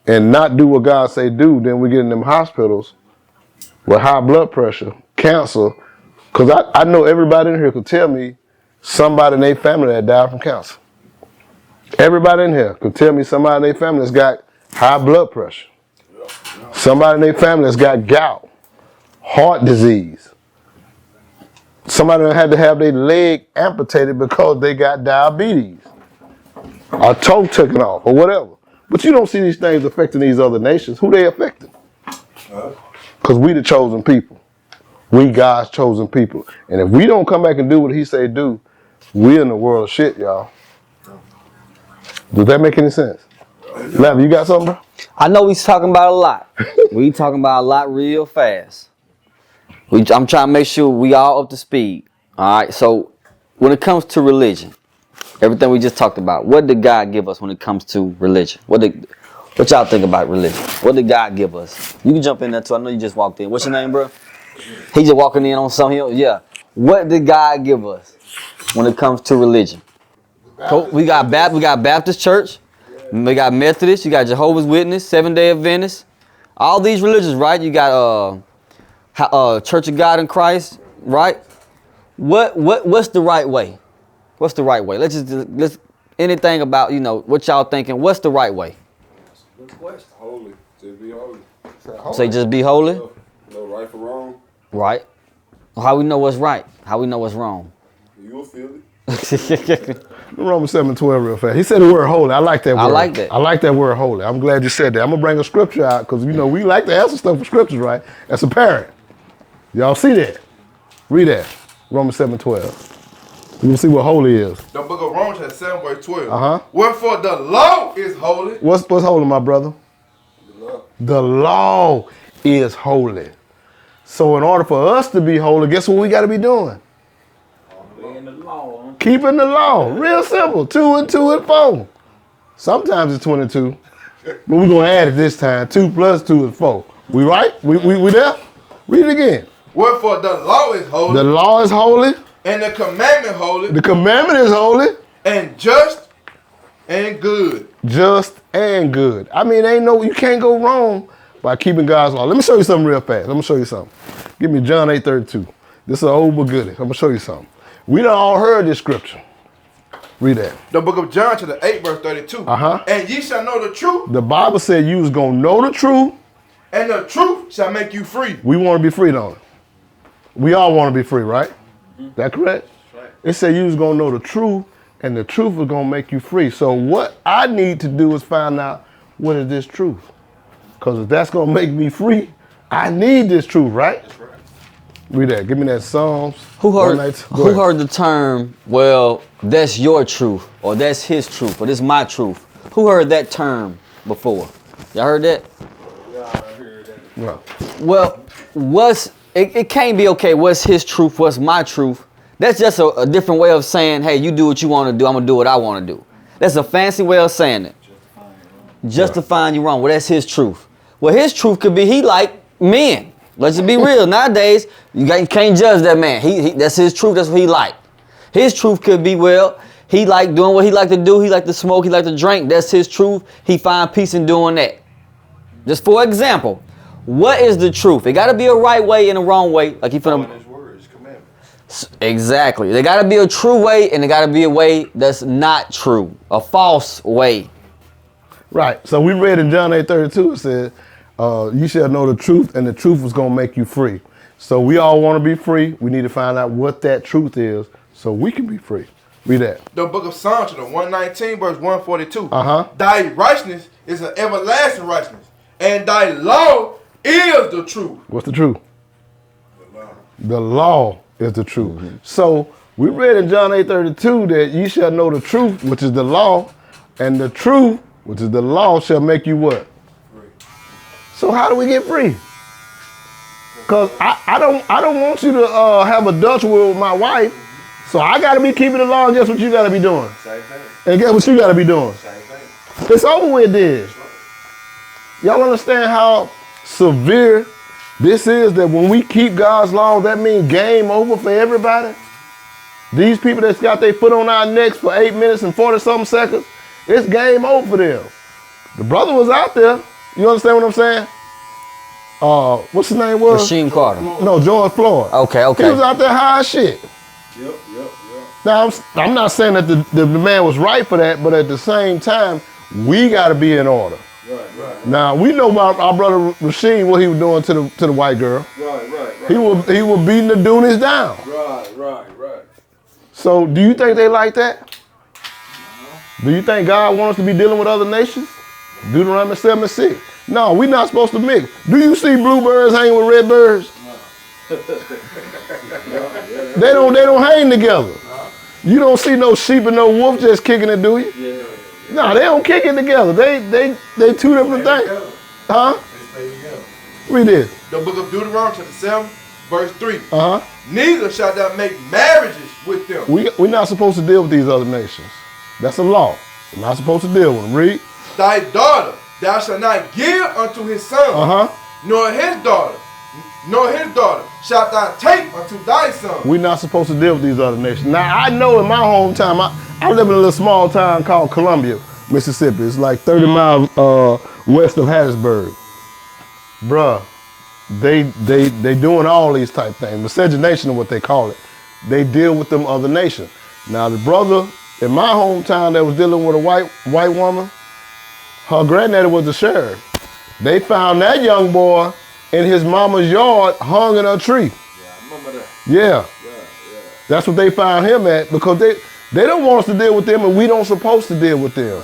and not do what God say do, then we get in them hospitals with high blood pressure, cancer. Because I know everybody in here could tell me somebody in their family that died from cancer. Everybody in here could tell me somebody in their family that's got high blood pressure. Somebody in their family that's got gout, heart disease. Somebody that had to have their leg amputated because they got diabetes. Or toe taken off or whatever. But you don't see these things affecting these other nations. Who they affecting? Because we the chosen people. We God's chosen people. And if we don't come back and do what he say do, we in the world of shit, y'all. Does that make any sense? Lavi, you got something, bro? I know we talking about a lot. We talking about a lot real fast. I'm trying to make sure we all up to speed. All right. So when it comes to religion, everything we just talked about, what did God give us when it comes to religion? What y'all think about religion? What did God give us? You can jump in there too. I know you just walked in. What's your name, bro? He just walking in on something. Yeah. What did God give us when it comes to religion? We got Baptist church. We got Methodist. You got Jehovah's Witness, Seventh-day Adventist. All these religions, right? You got Church of God in Christ, right? What's the right way? What's the right way? Let's anything about, what y'all thinking. What's the right way? Holy. Just be holy. Say just be holy. No right for wrong. Right. How we know what's right? How we know what's wrong? You'll feel it. Romans 7:12 real fast. He said the word holy. I like that word. I like that. I like that word holy. I'm glad you said that. I'm going to bring a scripture out because, we like to answer stuff with scriptures, right? As a parent. Y'all see that? Read that. Romans 7:12. You can see what holy is. The book of Romans chapter 7, verse 12. Wherefore the law is holy. What's holy, my brother? The law is holy. So in order for us to be holy, guess what we got to be doing? Keeping the law. Real simple. 2 and 2 and 4. Sometimes it's 22. But we're going to add it this time. 2 plus 2 is 4. We right? We there? Read it again. Wherefore the law is holy. The law is holy. And the commandment holy. The commandment is holy. And just and good. Just and good. I mean, you can't go wrong by keeping God's law. Let me show you something real fast. Let me show you something. Give me John 8:32. This is an old but goodie. I'm going to show you something. We done all heard this scripture. Read that. The book of John, chapter 8, verse 32. And ye shall know the truth. The Bible said you was going to know the truth. And the truth shall make you free. We want to be free, don't we? We all want to be free, right? That correct? Right. It said you was going to know the truth, and the truth is going to make you free. So what I need to do is find out what is this truth. Because if that's going to make me free, I need this truth, right? That's right. Read that. Give me that Psalms. Who heard the term, well, that's your truth, or that's his truth, or this is my truth? Who heard that term before? Y'all heard that? Yeah, I heard that. Yeah. Well, it can't be okay, what's his truth, what's my truth? That's just a different way of saying, hey, you do what you want to do, I'm going to do what I want to do. That's a fancy way of saying it. Justifying you wrong. Well, that's his truth. Well, his truth could be he like men. Let's just be real. Nowadays, you can't judge that man. He that's his truth. That's what he like. His truth could be, well, he like doing what he like to do. He like to smoke. He like to drink. That's his truth. He find peace in doing that. Just for example, what is the truth? It got to be a right way and a wrong way. Like he finna. His word, his commandments. Exactly. There got to be a true way and there got to be a way that's not true. A false way. Right. So we read in John 8:32, it says, you shall know the truth, and the truth is going to make you free. So we all want to be free. We need to find out what that truth is so we can be free. Read that. The book of Psalms, 119, verse 142. Uh-huh. Thy righteousness is an everlasting righteousness, and thy law is the truth. What's the truth? The law. The law is the truth. So we read in John 8:32 that you shall know the truth, which is the law, and the truth, which is the law, shall make you what? So how do we get free? Because I don't want you to have adultery with my wife, so I got to be keeping the law, and guess what you got to be doing? Same thing. And guess what you got to be doing? Same thing. It's over with this. Y'all understand how severe this is, that when we keep God's law, that means game over for everybody? These people that's got their foot on our necks for 8 minutes and 40-something seconds, it's game over for them. The brother was out there. You understand what I'm saying? What's his name was? Rasheem Carter. No, George Floyd. Okay. He was out there high as shit. Yep. Now, I'm not saying that the man was right for that, but at the same time, we got to be in order. Right. Now, we know about our brother Rasheem, what he was doing to the white girl. Right. He was beating the Doonies down. Right. So, do you think they like that? Do you think God wants us to be dealing with other nations? Deuteronomy 7:6. No, we're not supposed to mix. Do you see bluebirds hanging with red birds? They don't hang together. You don't see no sheep and no wolf just kicking it, do you? Yeah. No, they don't kick it together. They two different things. Huh? Read this. The book of Deuteronomy, chapter 7, verse 3. Uh-huh. Neither shalt thou make marriages with them. We're not supposed to deal with these other nations. That's a law. We're not supposed to deal with them. Read. Thy daughter thou shalt not give unto his son, nor his daughter shalt thou take unto thy son. We're not supposed to deal with these other nations. Now, I know in my hometown, I live in a little small town called Columbia, Mississippi. It's like 30 miles west of Hattiesburg. Bruh, they doing all these type things. Miscegenation is what they call it. They deal with them other nations. Now, the brother in my hometown that was dealing with a white woman, her granddaddy was the sheriff. They found that young boy in his mama's yard hung in a tree. Yeah, I remember that. Yeah. That's what they found him at, because they don't want us to deal with them and we don't supposed to deal with them.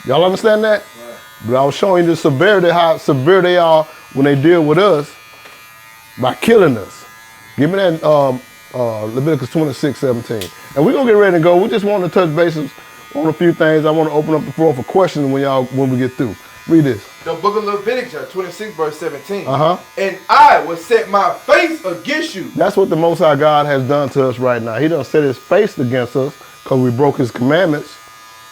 Y'all understand that? Right. But I was showing you the severity, how severe they are when they deal with us by killing us. Give me that Leviticus 26:17. And we're going to get ready to go. We just want to touch bases on a few things. I want to open up the floor for questions when we get through. Read this. The book of Leviticus, 26, verse 17. Uh-huh. And I will set my face against you. That's what the Most High God has done to us right now. He done set his face against us because we broke his commandments.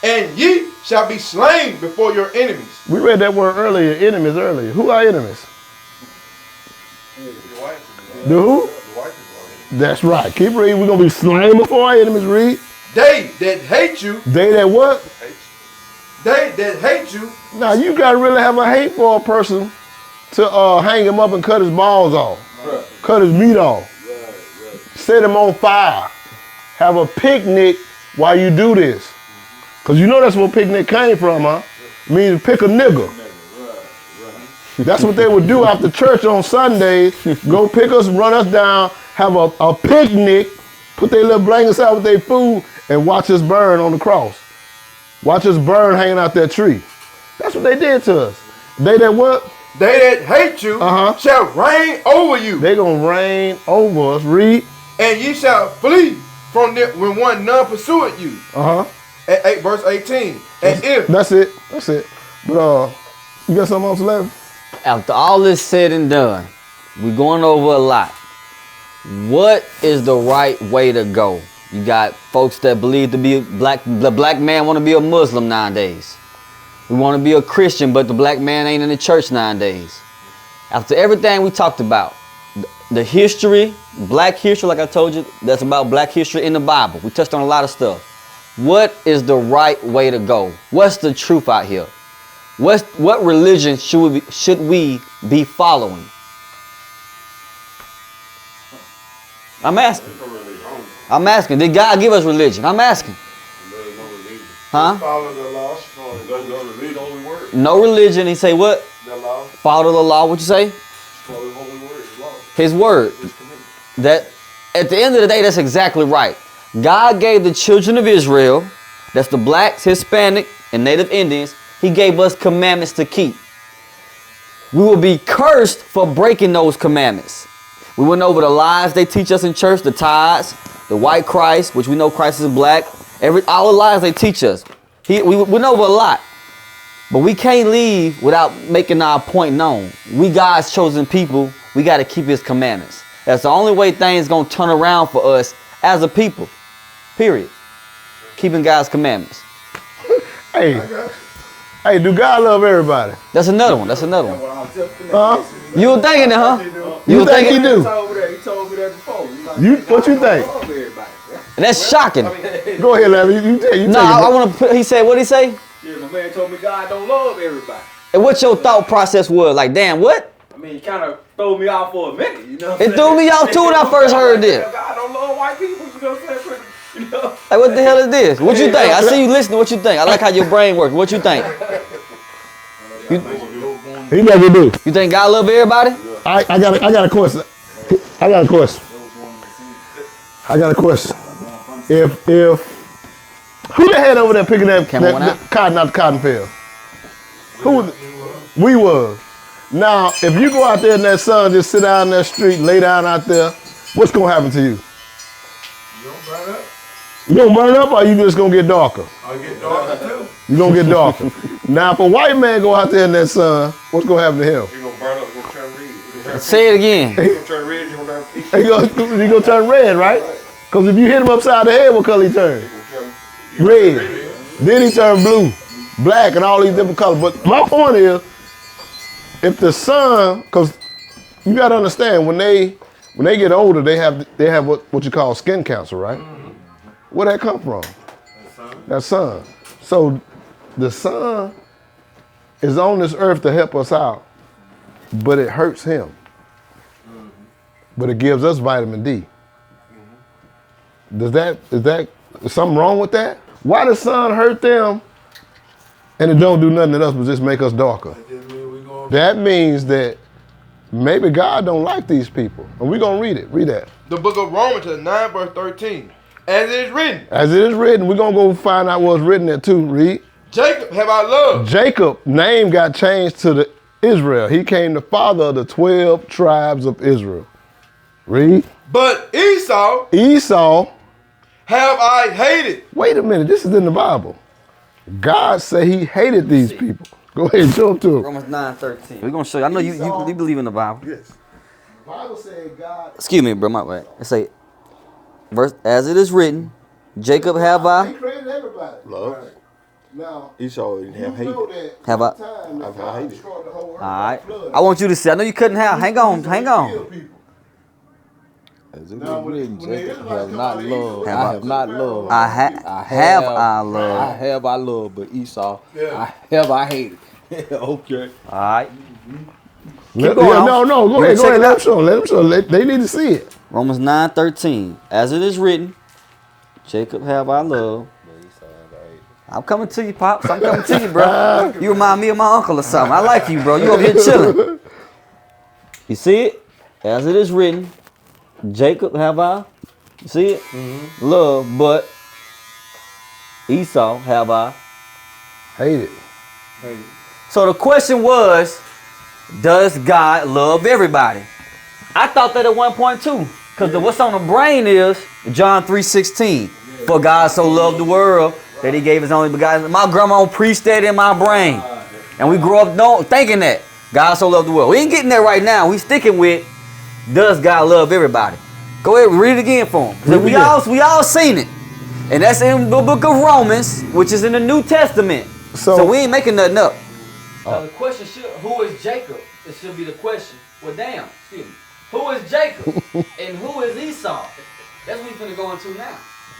And ye shall be slain before your enemies. We read that word earlier, enemies earlier. Who are enemies? The who? That's right. Keep reading. We're going to be slain before our enemies. Read. They that hate you. They that what? They that hate you. Now, you got to really have a hate for a person to hang him up and cut his balls off. Right. Cut his meat off. Right. Set him on fire. Have a picnic while you do this. Because you know that's where picnic came from, huh? It means pick a nigga. That's what they would do after church on Sundays. Go pick us, run us down, have a picnic, put their little blankets out with their food, and watch us burn on the cross. Watch us burn hanging out that tree. That's what they did to us. They that what? they that hate you shall reign over you. They gonna reign over us. Read. And ye shall flee from them when none pursueth you. At verse 18. And if that's it. But you got something else left? After all this said and done, we're going over a lot. What is the right way to go? You got folks that believe the black man want to be a Muslim nowadays. We want to be a Christian, but the black man ain't in the church nowadays. After everything we talked about, the history, black history, like I told you, that's about black history in the Bible. We touched on a lot of stuff. What is the right way to go? What's the truth out here? What religion should we be following? I'm asking. Did God give us religion? I'm asking. Huh? Follow the law. Read the holy word. No religion. He say what? The law. Follow the law. What you say? Follow the holy word. His law. His word. That at the end of the day, that's exactly right. God gave the children of Israel, that's the blacks, Hispanic, and Native Indians, He gave us commandments to keep. We will be cursed for breaking those commandments. We went over the lies they teach us in church, the tithes, the white Christ, which we know Christ is black. All the lies they teach us. We went over a lot. But we can't leave without making our point known. We God's chosen people. We got to keep His commandments. That's the only way things going to turn around for us as a people. Period. Keeping God's commandments. Hey, do God love everybody? That's another one. You were thinking that, huh? You think He do? He told me that before. What you think? And that's shocking. Go ahead, Larry. You No, I want to put, he said, what did he say? Yeah, my man told me God don't love everybody. And what your thought process was? Like, damn, what? I mean, he kind of threw me off for a minute, you know what I'm It saying? threw me off too when I first heard this. God don't love white people, you know what I'm saying? You know? Like, what the hell is this? What you think? I see you listening. What you think? I like how your brain works. What you think? He never do. You think God love everybody? I got a question. I got a question. If who the head over there picking that cotton out the cotton field? Who was it? We was. Now, if you go out there in that sun, just sit down in that street, lay down out there, what's gonna happen to you? You don't burn up. You gonna burn up, or you just gonna get darker? I'll get darker too. You gonna get darker. Now, if a white man go out there in that sun, what's gonna happen to him? You're gonna burn up. You're gonna turn red. Say it again. You're gonna turn red. You're gonna turn pink. He gonna turn red, right? Because if you hit him upside the head, what color he turn? Red. Then he turn blue, black, and all these different colors. But my point is, if the sun, because you gotta understand, when they get older, they have what you call skin cancer, right? Where that come from? That sun. So the sun is on this earth to help us out, but it hurts him. But it gives us vitamin D. Is something wrong with that? Why the sun hurt them and it don't do nothing to us but just make us darker? That means that maybe God don't like these people. And we're going to read it. Read that. The book of Romans, 9 verse 13. As it is written. As it is written. We're going to go find out what's written there too. Read. Jacob have I loved. Jacob name got changed to Israel. He came the father of the 12 tribes of Israel. Read. But Esau have I hated. Wait a minute. This is in the Bible. God said He hated these people. Go ahead and show them to him. Romans 9:13. We're going to show you. I know you believe in the Bible. Yes. The Bible said God. Excuse me, bro. My bad. It say, verse, as it is written, Jacob have I. He created everybody. Love. Now, Esau didn't have hate. Have I? I've hated. All right. I want you to see. I know you couldn't have. Hang on. As it was written, Jacob have not loved. I have not loved. I love, but Esau, I hated. Okay. All right. No, go ahead. Let them show. They need to see it. Romans 9:13. As it is written, Jacob have I loved. I'm coming to you, Pops. I'm coming to you, bro. You remind me of my uncle or something. I like you, bro. You over here chilling. You see it? As it is written, Jacob have I. You see it? Love, but Esau have I. Hate it. So the question was, Does God love everybody? I thought that at one point too. Because what's on the brain is John 3:16. For God so loved the world that he gave his only begotten. My grandma preached that in my brain. And we grew up thinking that. God so loved the world. We ain't getting there right now. We sticking with, does God love everybody? Go ahead, read it again for him. We all seen it. And that's in the book of Romans, which is in the New Testament. So we ain't making nothing up. The question should, who is Jacob? It should be the question. Well, damn, excuse me. Who is Jacob and who is Esau? That's what we're finna go into now.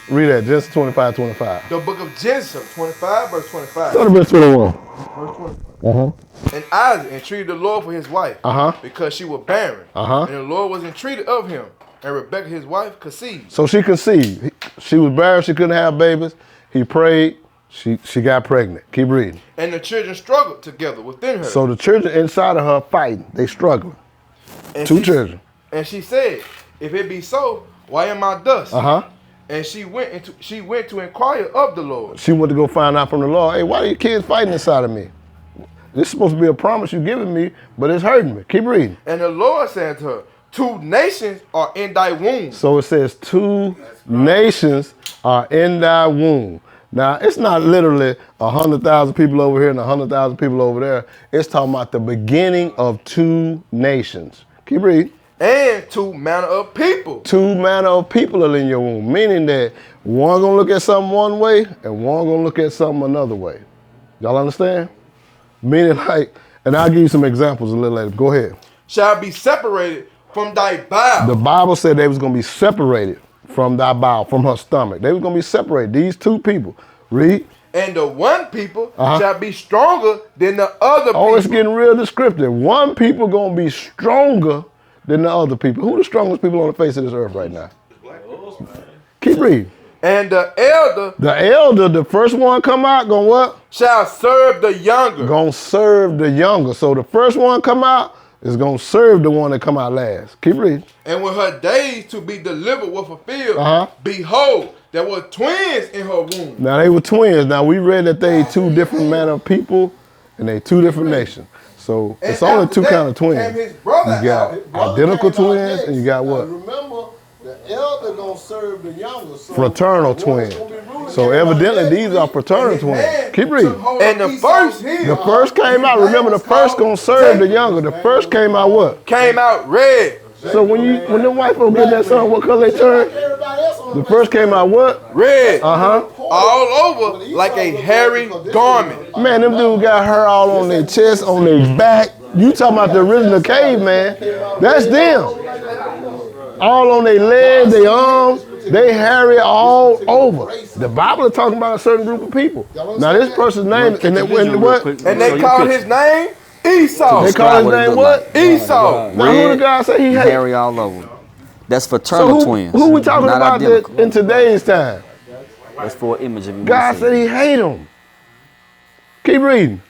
Read that, Genesis 25:25. The book of Genesis 25, verse 25. Start at verse 21. Verse 25. And Isaac entreated the Lord for his wife, because she was barren. And the Lord was entreated of him. And Rebekah, his wife, conceived. So she conceived. She was barren, she couldn't have babies. He prayed, she got pregnant. Keep reading. And the children struggled together within her. So the children inside of her fighting, they struggling. And Two children. And she said, if it be so, why am I thus? And she went to inquire of the Lord. She went to go find out from the Lord, hey, why are you kids fighting inside of me? This is supposed to be a promise you're giving me, but it's hurting me. Keep reading. And the Lord said to her, 2 nations are in thy womb. So it says 2 nations are in thy womb. Now, it's not literally 100,000 people over here and 100,000 people over there. It's talking about the beginning of 2 nations. Keep reading. And 2 manner of people. 2 manner of people are in your womb, meaning that one gonna look at something one way and one gonna look at something another way. Y'all understand? Meaning like, and I'll give you some examples a little later. Go ahead. Shall be separated from thy bowel. The Bible said they was gonna be separated from thy bowel, from her stomach. They was gonna be separated, these 2 people. Read. And the one people shall be stronger than the other people. Oh, it's getting real descriptive. One people gonna be stronger than the other people. Who the strongest people on the face of this earth right now? Keep reading. And the elder, the first one come out, gonna what? Shall serve the younger. Gonna serve the younger. So the first one come out is gonna serve the one that come out last. Keep reading. And when her days to be delivered were fulfilled, behold, there were twins in her womb. Now they were twins. Now we read that they 2 different manner of people and they 2 different nations. So and it's only 2 kind of twins. You got identical twins and you got what? Remember, the elder gonna serve the younger. So fraternal twins. So evidently these are fraternal twins. Keep reading. And the first came out. Remember, the first gonna serve the younger. The first came out what? Came out red. So when the white folks get that song, what color they turn? The first came out what? Red. All over like a hairy garment. Man, them dudes got hair all on their chest, on their back. You talking about the original caveman? That's them. All on their legs, their arms, they hairy all over. The Bible is talking about a certain group of people. Now this person's name, and they called his name Esau. They call his name what? Esau. Now who the guy say he hates? Hairy all over. That's fraternal twins. Who we talking about this in today's time? That's for an image of you. God said he hate him. Keep reading.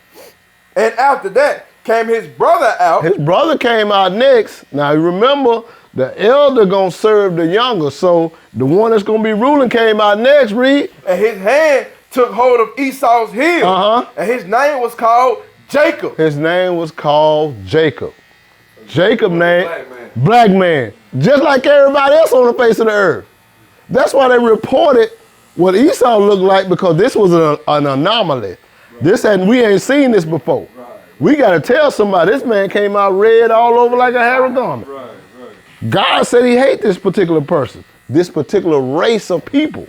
And after that came his brother out. His brother came out next. Now remember, the elder gonna serve the younger. So the one that's gonna be ruling came out next. Read. And his hand took hold of Esau's heel. And his name was called Jacob. His name was called Jacob. Jacob name, black man. Just like everybody else on the face of the earth. That's why they reported what Esau looked like, because this was an anomaly. We ain't seen this before. We got to tell somebody, this man came out red all over like a hairy garment. God said he hate this particular person, this particular race of people.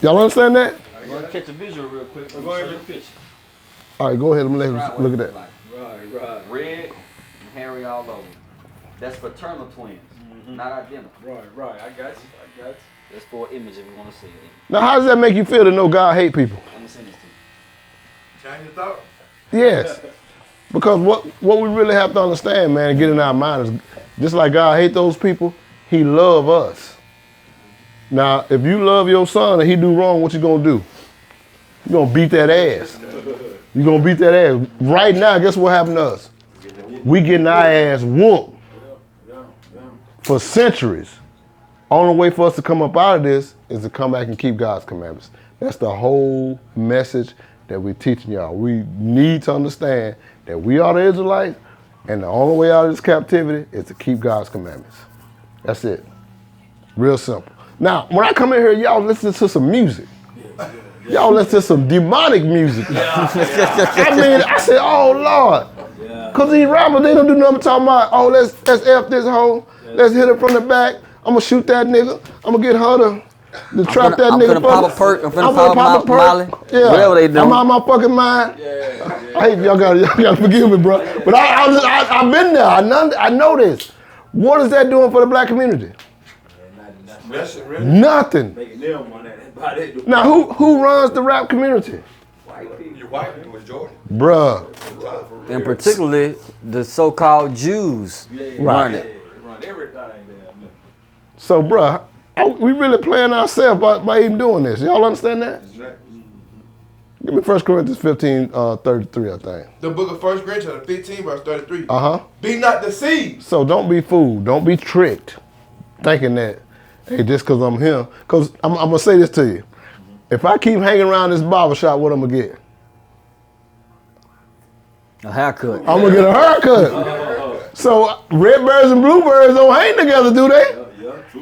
Y'all understand that? I'm going to catch a visual real quick. Go ahead and picture. All right, go ahead and let him look at that. Right. Red and hairy all over. That's fraternal twins, not identical. Right. I got you. That's for an image if you want to see it. Now, how does that make you feel to know God hate people? I'm going to send this to you. Change your thought. Yes. Because what we really have to understand, man, and get in our mind is, just like God hate those people, he love us. Now, if you love your son and he do wrong, what you gonna do? You gonna beat that ass. You gonna beat that ass. Right now, guess what happened to us? We getting our ass whooped for centuries. Only way for us to come up out of this is to come back and keep God's commandments. That's the whole message that we're teaching y'all. We need to understand that we are the Israelites. And the only way out of this captivity is to keep God's commandments. That's it. Real simple. Now, when I come in here, y'all listen to some music. Y'all listen to some demonic music. I mean, I said, oh, Lord. Because these rappers, they don't do nothing talking about, oh, let's F this hoe. Let's hit her from the back. I'm going to shoot that nigga. I'm going to get her to trap that nigga. I'm finna pop a perk. I'm finna pop a Molly. Yeah. Whatever they do. I'm out my fucking mind. I hate y'all gotta forgive me, bro. But I've been there. I know this. What is that doing for the black community? Nothing. Now, who runs the rap community? Your white people, majority. Bruh. And particularly the so-called Jews run it. So, bruh, we really playing ourselves by even doing this. Y'all understand that? Give me 1 Corinthians 15, 33, I think. The book of 1 Corinthians 15, verse 33. Be not deceived. So don't be fooled. Don't be tricked thinking that, hey, just because I'm here. Because I'm going to say this to you. If I keep hanging around this barbershop, what I'm going to get? A haircut. I'm going to get a haircut. So redbirds and bluebirds don't hang together, do they?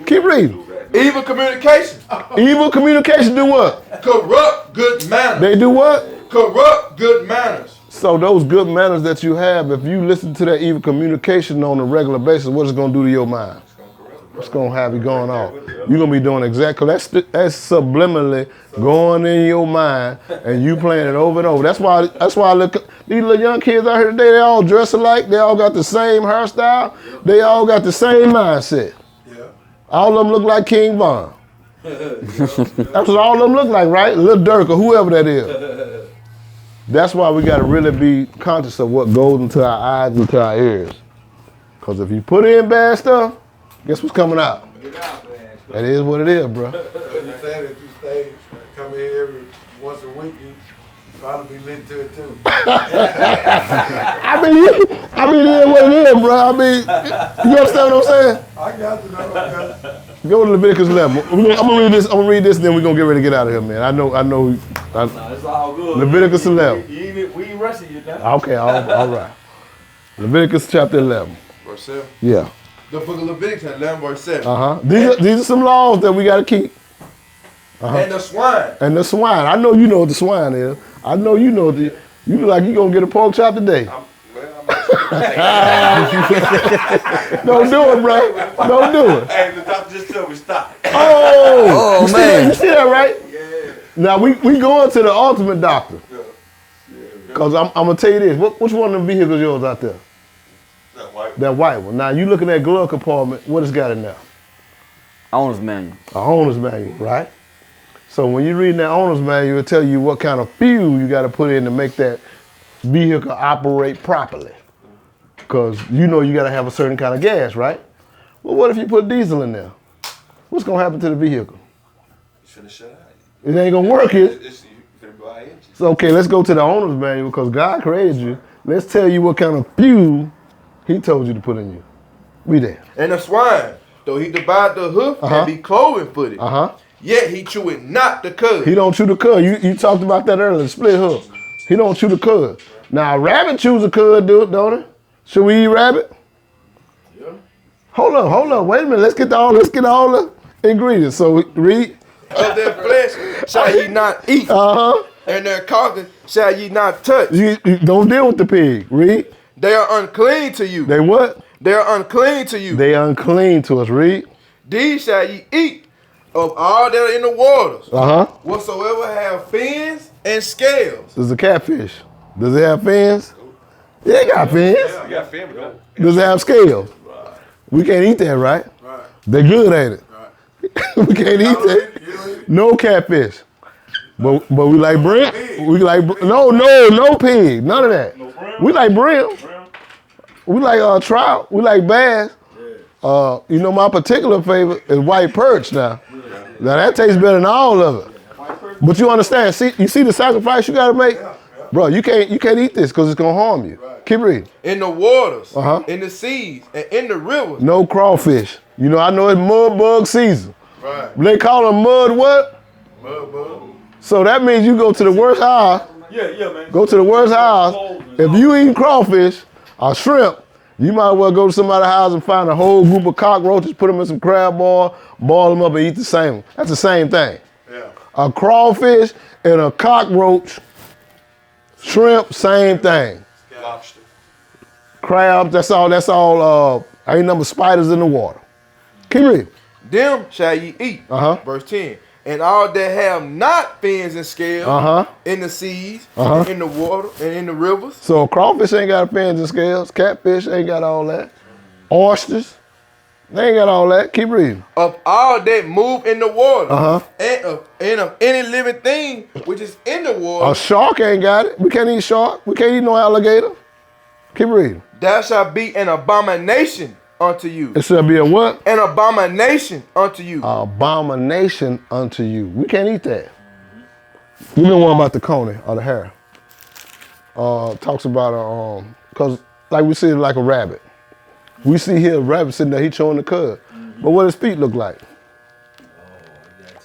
Keep reading. Evil communication. Evil communication do what? Corrupt good manners. They do what? Corrupt good manners. So those good manners that you have, if you listen to that evil communication on a regular basis, what is it going to do to your mind? It's going to have you going off. You're going to be doing exactly, that's subliminally going in your mind and you playing it over and over. That's why I look at these little young kids out here today, they all dress alike, they all got the same hairstyle, they all got the same mindset. All of them look like King Von. That's what all of them look like, right? Lil Durk or whoever that is. That's why we got to really be conscious of what goes into our eyes and into our ears. Because if you put in bad stuff, guess what's coming out? That is what it is, bro. You say that you stay, come in every once a week, you probably be lit to it too. I mean, it is what it is, bro. I mean, you understand what I'm saying? I got to know. Go to Leviticus 11. I'm gonna read this, and then we're gonna get ready to get out of here, man. I know. It's all good. Leviticus 11. We ain't rushing you now. Okay, all right. Leviticus chapter 11. Verse 7. Yeah. The book of Leviticus 11, verse 7. These are some laws that we gotta keep. And the swine. And the swine. I know you know what the swine is. I know you know you look like you gonna get a pork chop today. Don't do it, bro. Don't do it. Hey, the doctor just told me stop. Oh man. You see that, right? Yeah. Now we going to the ultimate doctor. Cause I'm gonna tell you this. Which one of the vehicles yours out there? That white one. Now you looking at glove compartment. What it's got in there? Owner's manual. A owner's manual, right? So when you're reading that owner's manual, it'll tell you what kind of fuel you got to put in to make that vehicle operate properly. Because you know you got to have a certain kind of gas, right? Well, what if you put diesel in there? What's going to happen to the vehicle? It's finna shut out. It ain't going to work, is it? It's finna go out empty. So, okay, let's go to the owner's manual because God created you. Let's tell you what kind of fuel he told you to put in you. Read that. And the swine, though he divide the hoof and be cloven footed. Yet he cheweth not the cud. He don't chew the cud. You talked about that earlier, the split hoof. He don't chew the cud. Now, a rabbit chews a cud, don't it? Should we eat rabbit? Yeah. Hold up. Wait a minute. Let's get all the ingredients. So read. Of their flesh shall ye not eat. And their carcass shall ye not touch. You don't deal with the pig. Read. They are unclean to you. They what? They are unclean to you. They unclean to us. Read. These shall ye eat of all that are in the waters. Whatsoever have fins and scales. There's a catfish. Does it have fins? Yeah, it got fins. Yeah, you got family, though. Does it have scales? Right. We can't eat that, right? Right. They're good, ain't it? Right. We can't eat that. No catfish. But we like brim. We like no pig. None of that. No brim? We like brim. We like trout. We like bass. You know my particular favorite is white perch now. Now that tastes better than all of it. But you understand, you see the sacrifice you gotta make? Bro, you can't eat this because it's gonna harm you. Keep reading. In the waters, in the seas, and in the rivers. No crawfish. You know, I know it's mud bug season. Right. They call them mud what? Mud bug. So that means you go to the worst house. Yeah, man. Go to the worst house. If you eat crawfish or shrimp, You might as well go to somebody's house and find a whole group of cockroaches, put them in some crab boil, boil them up and eat the same. That's the same thing. Yeah. A crawfish and a cockroach, shrimp, same thing. Lobster. Crabs, that's all, ain't number spiders in the water. Keep reading. Them shall ye eat. Verse 10. And all that have not fins and scales in the seas, and in the water, and in the rivers. So crawfish ain't got fins and scales. Catfish ain't got all that. Oysters, they ain't got all that. Keep reading. Of all that move in the water, and of any living thing which is in the water. A shark ain't got it. We can't eat shark. We can't eat no alligator. Keep reading. That shall be an abomination unto you. It shall be a what? An abomination unto you. Abomination unto you. We can't eat that. You know one about the coney or the hare. Talks about because like we see it like a rabbit. We see here a rabbit sitting there, he chewing the cud. But what his feet look like?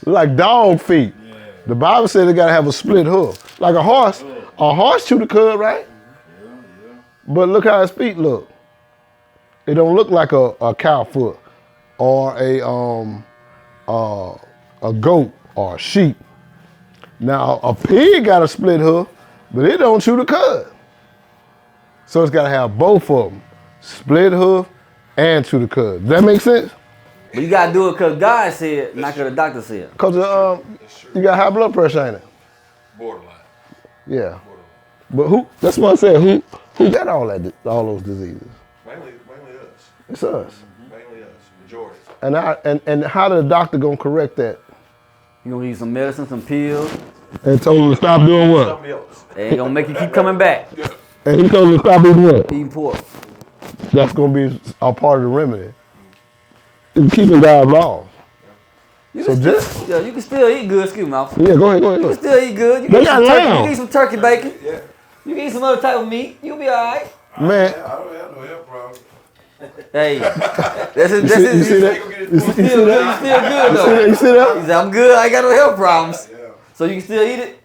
Like dog feet. Yeah. The Bible said they gotta have a split hoof. Like a horse. A horse chew the cud, right? Yeah. But look how his feet look. It don't look like a cow foot or a goat or a sheep. Now a pig got a split hoof, but it don't chew the cud. So it's gotta have both of them, split hoof and chew the cud. Does that make sense? But you gotta do it because God said, not because the doctor said. Because you got high blood pressure, ain't it? Borderline. Yeah. But who? That's what I said. Who got all those diseases? Mainly us. It's us. Mainly us. Majority. And how the doctor gonna correct that? You gonna eat some medicine, some pills. And told him to stop doing what? Something else. They ain't gonna make you keep coming back. And he told him to stop eating what? Eating pork. That's gonna be a part of the remedy. It's keeping God's laws. You can still eat good. Excuse me, officer. Yeah, go ahead. You can still eat good. You They can got eat some turkey. lamb. You can eat some turkey bacon. Yeah. You can eat some other type of meat. You'll be all right. Man. I don't have no health problem. Hey, that's it. You see that? You still good though. You see that? He said, I'm good. I ain't got no health problems. So you can still eat it?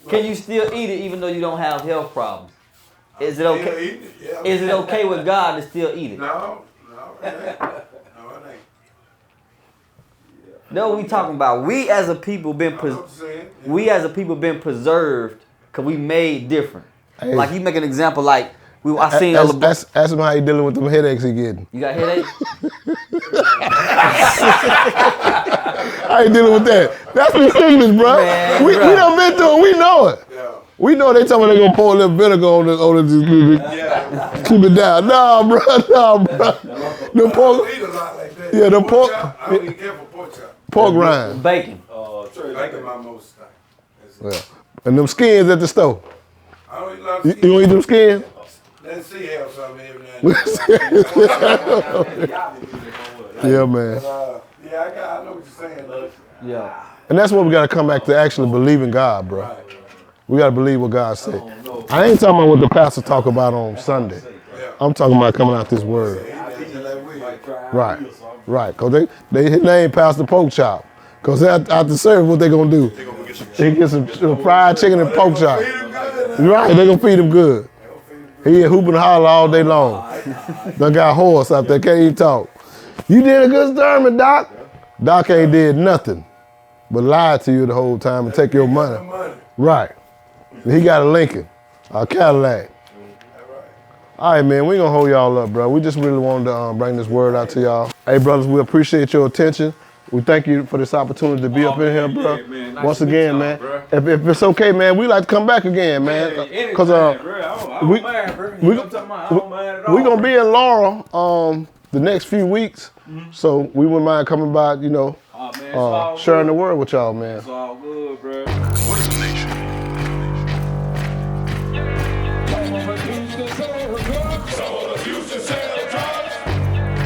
Can you still eat it even though you don't have health problems? Is it okay? Is it okay with God to still eat it? No, it ain't. No, we talking about. We as a people been preserved because we made different. Hey. Like you make an example like I seen ask him how he dealing with them headaches he getting. You got headaches? How you dealing with that? That's the sickness, bro. Man, we done been through it. We know it. Yeah. We know they tell me they gonna pour a little vinegar on it. Keep it down. Nah, bro. The pork. I don't eat a lot like that. Yeah, the pork. I don't eat careful pork chop. Pork rind. Bacon. Bacon my most time. Yeah. And them skins at the stove. I don't eat a lot of You don't eat them skins? Let's see have something every now and then. Yeah, man. I know what you're saying. Look. Yeah. And that's what we gotta come back to actually believe in God, bro. Right. We gotta believe what God said. I ain't talking about what the pastor talk about on Sunday. I'm talking about coming out this word. Right. Cause his name Pastor Pork Chop. Cause after service, what they gonna do? They get some fried chicken and pork chop. Right, they gonna feed him good. He hooping and holler all day long. Done got a horse out there, can't even talk. You did a good sermon, Doc. Doc ain't did nothing but lie to you the whole time and take your money. Right. He got a Lincoln, a Cadillac. All right, man, we ain't gonna hold y'all up, bro. We just really wanted to bring this word out to y'all. Hey, brothers, we appreciate your attention. We thank you for this opportunity to be up in here, bro. Man, nice Once to meet again, y'all, man. Bro. If it's okay, man, we like to come back again, man. Cause we gonna be in Laurel the next few weeks, so we wouldn't mind coming by, sharing the word with y'all, man. It's all good, bro. What is the nation?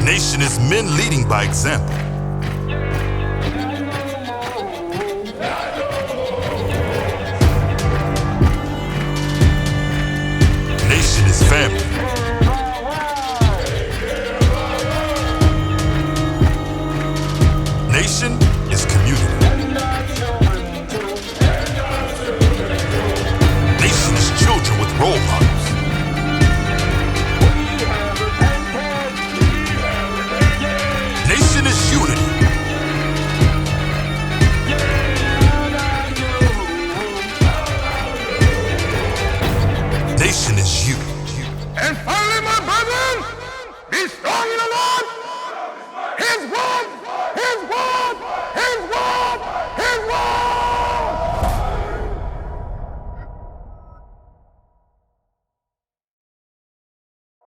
Nation is men leading by example. Nation is family. Nation is community. Nation is children with role models. His word